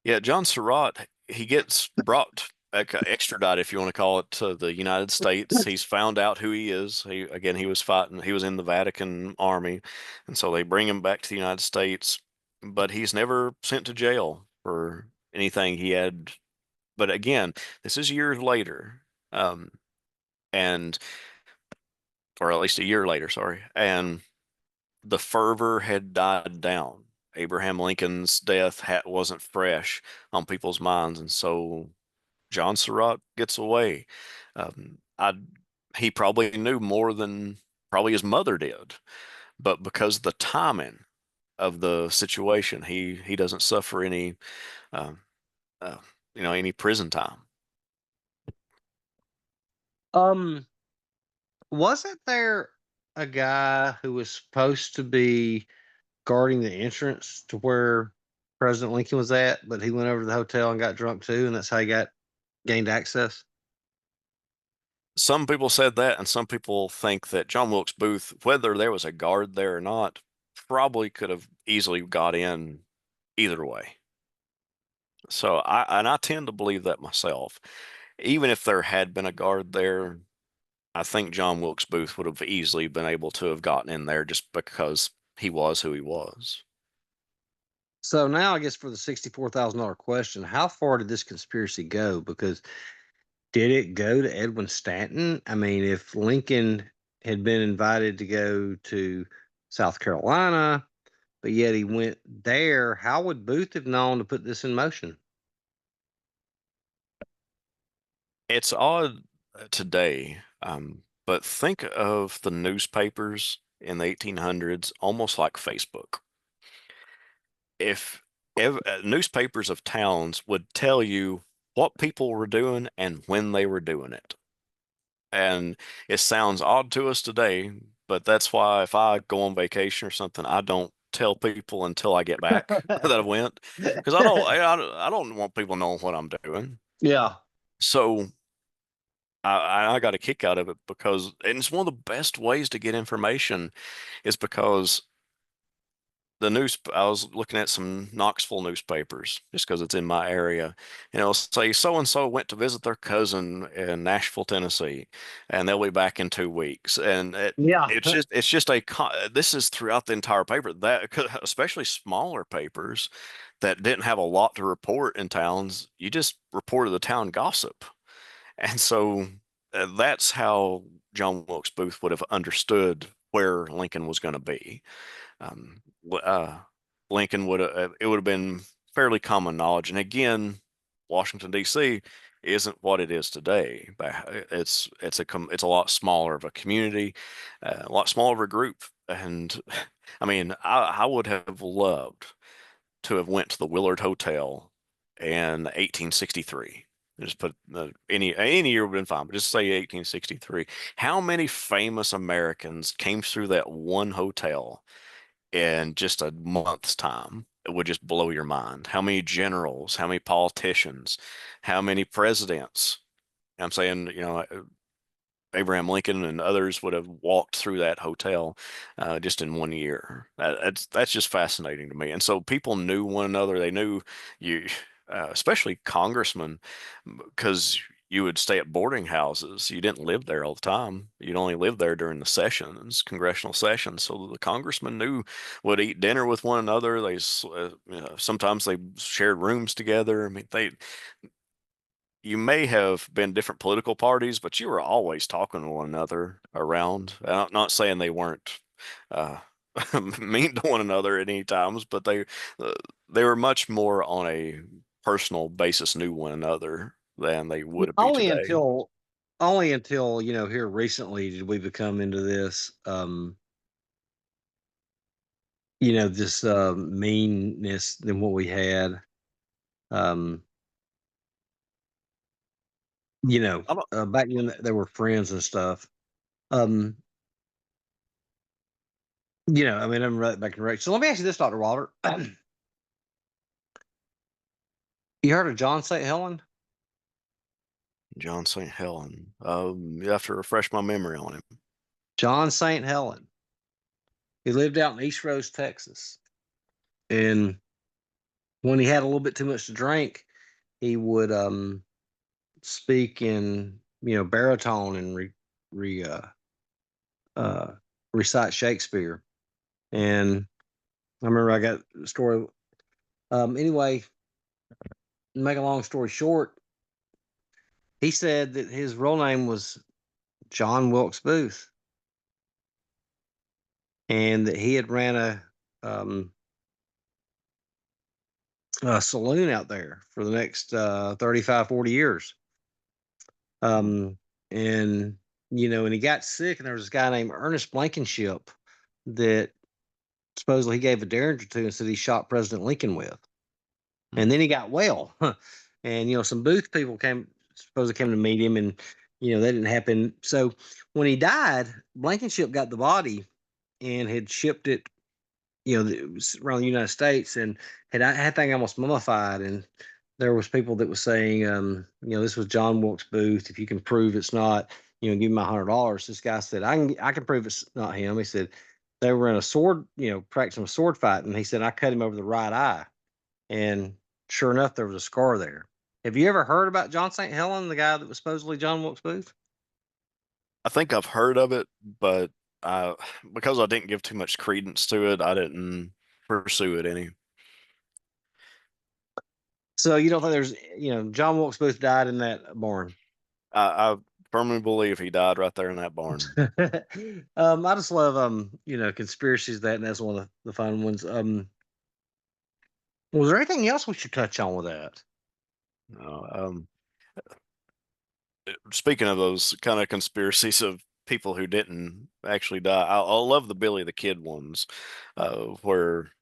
Yeah, John Surratt, he gets brought extradited, if you want to call it, to the United States. He's found out who he is. He was fighting. He was in the Vatican army, and so they bring him back to the United States. But he's never sent to jail for anything he had. But again, this is years later, um, and or at least a year later, sorry, and the fervor had died down. Abraham Lincoln's death wasn't fresh on people's minds, and so John Surratt gets away. Um, I he probably knew more than probably his mother did, but because of the timing of the situation, he doesn't suffer any um, uh, any prison time. Um, wasn't there a guy who was supposed to be guarding the entrance to where President Lincoln was at, but he went over to the hotel and got drunk too, and that's how he gained access? Some people said that, and some people think that John Wilkes Booth, whether there was a guard there or not, probably could have easily got in either way. So I tend to believe that myself. Even if there had been a guard there, I think John Wilkes Booth would have easily been able to have gotten in there just because he was who he was. So now, I guess for the $64,000 question, how far did this conspiracy go? Because did it go to Edwin Stanton? I mean, if Lincoln had been invited to go to South Carolina, but yet he went there, how would Booth have known to put this in motion? It's odd today, but think of the newspapers in the 1800s almost like Facebook. If newspapers of towns would tell you what people were doing and when they were doing it. And it sounds odd to us today, but that's why if I go on vacation or something, I don't tell people until I get back that I went, because I don't want people knowing what I'm doing. Yeah. So I got a kick out of it because, and it's one of the best ways to get information is because I was looking at some Knoxville newspapers just because it's in my area, and it'll say so and so went to visit their cousin in Nashville, Tennessee, and they'll be back in 2 weeks. And Yeah. it's just this is throughout the entire paper, that especially smaller papers that didn't have a lot to report in towns, you just reported the town gossip. And so that's how John Wilkes Booth would have understood where Lincoln was going to be. Um, Lincoln it would have been fairly common knowledge. And again, Washington, D.C. isn't what it is today. It's a lot smaller of a community, a lot smaller of a group. And I mean, I would have loved to have went to the Willard Hotel in 1863. Just put any year would have been fine, but just say 1863. How many famous Americans came through that one hotel in just a month's time? It would just blow your mind. How many generals, how many politicians, how many presidents? I'm saying, Abraham Lincoln and others would have walked through that hotel just in 1 year. That's just fascinating to me. And so people knew one another. They knew you, especially congressmen, because you would stay at boarding houses. You didn't live there all the time. You'd only live there during the sessions, congressional sessions. So the congressmen would eat dinner with one another. Sometimes they shared rooms together. I mean, you may have been different political parties, but you were always talking to one another around. I'm not saying they weren't uh, mean to one another at any times, but they were much more on a personal basis, knew one another than they would be Only today. until only until, here recently did we become into this this meanness than what we had. Um, I don't, back when they were friends and stuff. Um, I mean, I'm right back in right. So let me ask you this, Dr. Walter. You heard of John St. Helen? John St. Helen. You have to refresh my memory on him. John St. Helen. He lived out in East Rose, Texas. And when he had a little bit too much to drink, he would speak in, baritone and re uh recite Shakespeare. And I remember I got the story. Anyway, make a long story short, he said that his real name was John Wilkes Booth, and that he had ran a saloon out there for the next 35, 40 years. Um, and, and he got sick, and there was this guy named Ernest Blankenship that supposedly he gave a derringer to and said he shot President Lincoln with. And then he got well. And, some Booth people supposedly came to meet him, and, that didn't happen. So when he died, Blankenship got the body and had shipped it, it was around the United States, and had thing almost mummified. And there was people that was saying, this was John Wilkes Booth. If you can prove it's not, give me my $100. This guy said, I can prove it's not him. He said they were in a sword, practicing a sword fight, and he said I cut him over the right eye, and sure enough, there was a scar there. Have you ever heard about John St. Helen, the guy that was supposedly John Wilkes Booth? I think I've heard of it, but because I didn't give too much credence to it, I didn't pursue it any. So you don't think there's, John Wilkes Booth died in that barn? I firmly believe he died right there in that barn. I just love conspiracies and that's one of the fun ones. Was there anything else we should touch on with that? No, speaking of those kind of conspiracies of people who didn't actually die, I love the Billy the Kid ones, where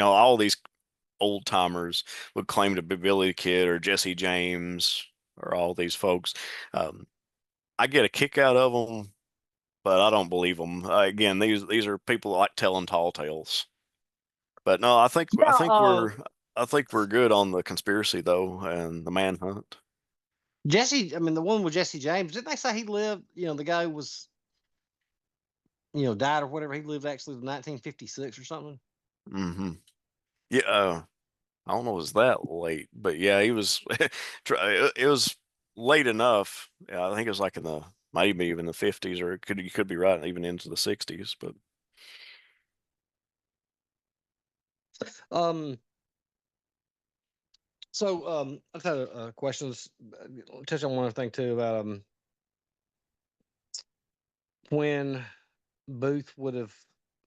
all these old timers would claim to be Billy the Kid or Jesse James or all these folks. Um, I get a kick out of them, but I don't believe them. Again, these are people that like telling tall tales. But no, Yeah, I think we're good on the conspiracy though and the manhunt. Jesse. I mean, the one with Jesse James. Didn't they say he lived? The guy who was died or whatever. He lived actually in 1956 or something. Hmm. Yeah, I don't know, it was that late, but yeah, he was. It was late enough. Yeah, I think it was like in the maybe even the 50s, or you could be right, even into the 60s. But Um. So, I've had questions. Touch on one other thing too about when Booth would have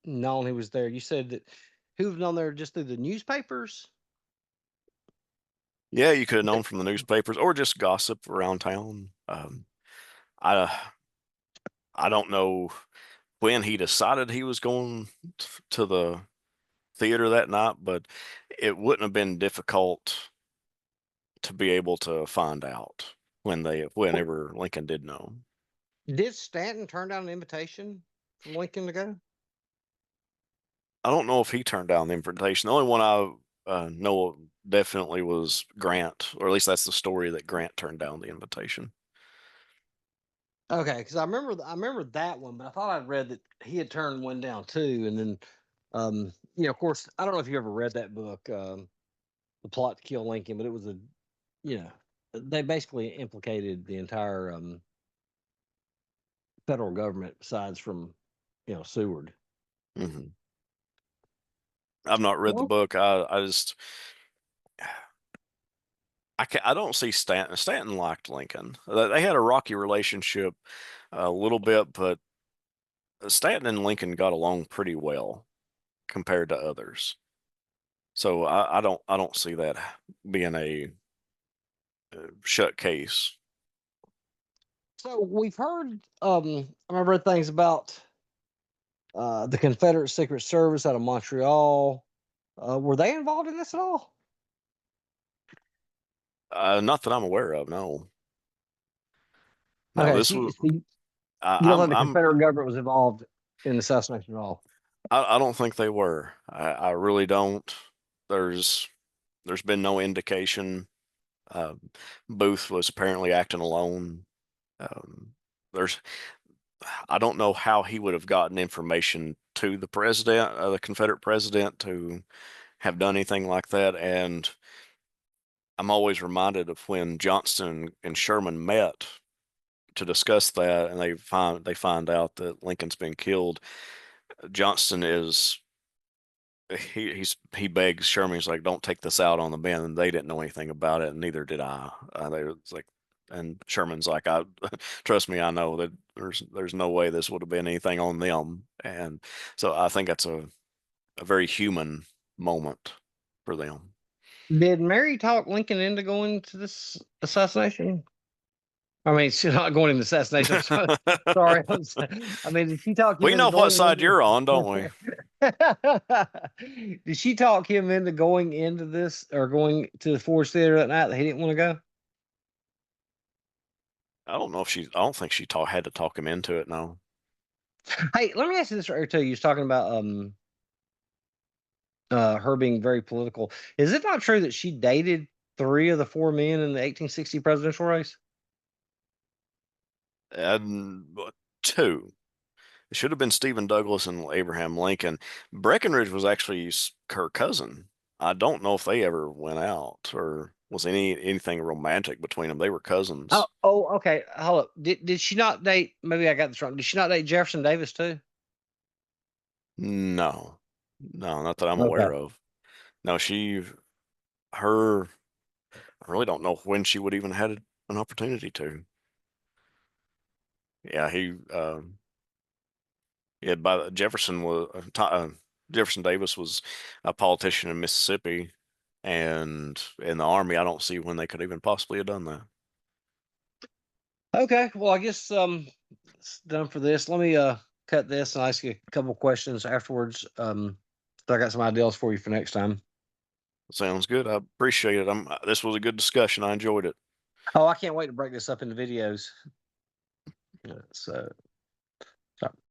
known he was there. You said that who have known there just through the newspapers? yeah, you could have known from the newspapers or just gossip around town. I I don't know when he decided he was going to the theater that night, but it wouldn't have been difficult to be able to find out whenever Lincoln did know. Did Stanton turn down an invitation from Lincoln to go? I don't know if he turned down the invitation. The only one I know of definitely was Grant, or at least that's the story that Grant turned down the invitation. Okay, because I remember that one, but I thought I'd read that he had turned one down too, and then, of course, I don't know if you ever read that book, "The Plot to Kill Lincoln," but it was you know, they basically implicated the entire federal government, besides from, Seward. Hmm. I've not read the Well, book. I just I don't see Stanton. Stanton liked Lincoln. They had a rocky relationship a little bit, but Stanton and Lincoln got along pretty well compared to others. So I don't see that being a shut case. so we've heard, I remember things about the Confederate Secret Service out of Montreal. Were they involved in this at all? Not that I'm aware of. No, no. Okay, This so, was you don't think the I'm Confederate government was involved in the assassination at all? I don't think they were. I really don't. There's there's been no indication. Uh, Booth was apparently acting alone. There's I don't know how he would have gotten information to the president, the Confederate president, to have done anything like that. And I'm always reminded of when Johnston and Sherman met to discuss that, and they find out that Lincoln's been killed. Johnston is he begs Sherman. He's like, "Don't take this out on the men." And they didn't know anything about it, and neither did I. They was like, and Sherman's like, "I trust me, I know that there's no way this would have been anything on them." And so I think that's a very human moment for them. Did Mary talk Lincoln into going to this assassination? I mean, she's not going into assassination. Sorry. I mean, did she talk him We into know what going side into? you're on, don't we? Did she talk him into going into this or going to the Ford's Theater that night that he didn't want to go? I don't think she had to talk him into it. No. Hey, let me ask you this right here too. You was talking about her being very political. Is it not true that she dated three of the four men in the 1860 presidential race? And two. It should have been Stephen Douglas and Abraham Lincoln. Breckinridge was actually her cousin. I don't know if they ever went out or was anything romantic between them. They were Oh, cousins. oh, okay. Hold up. Did she not date? Maybe I got this wrong. Did she not date Jefferson Davis too? No, no, not that I'm Okay. aware of. No, her. I really don't know when she would even had an opportunity to. Yeah, Jefferson Davis was a politician in Mississippi, and in the Army, I don't see when they could even possibly have done that. Okay, well, I guess it's done for this. Let me cut this and ask you a couple questions afterwards. So I got some ideas for you for next time. Sounds good. I appreciate it. This was a good discussion. I enjoyed it. Oh, I can't wait to break this up into videos. Yeah, so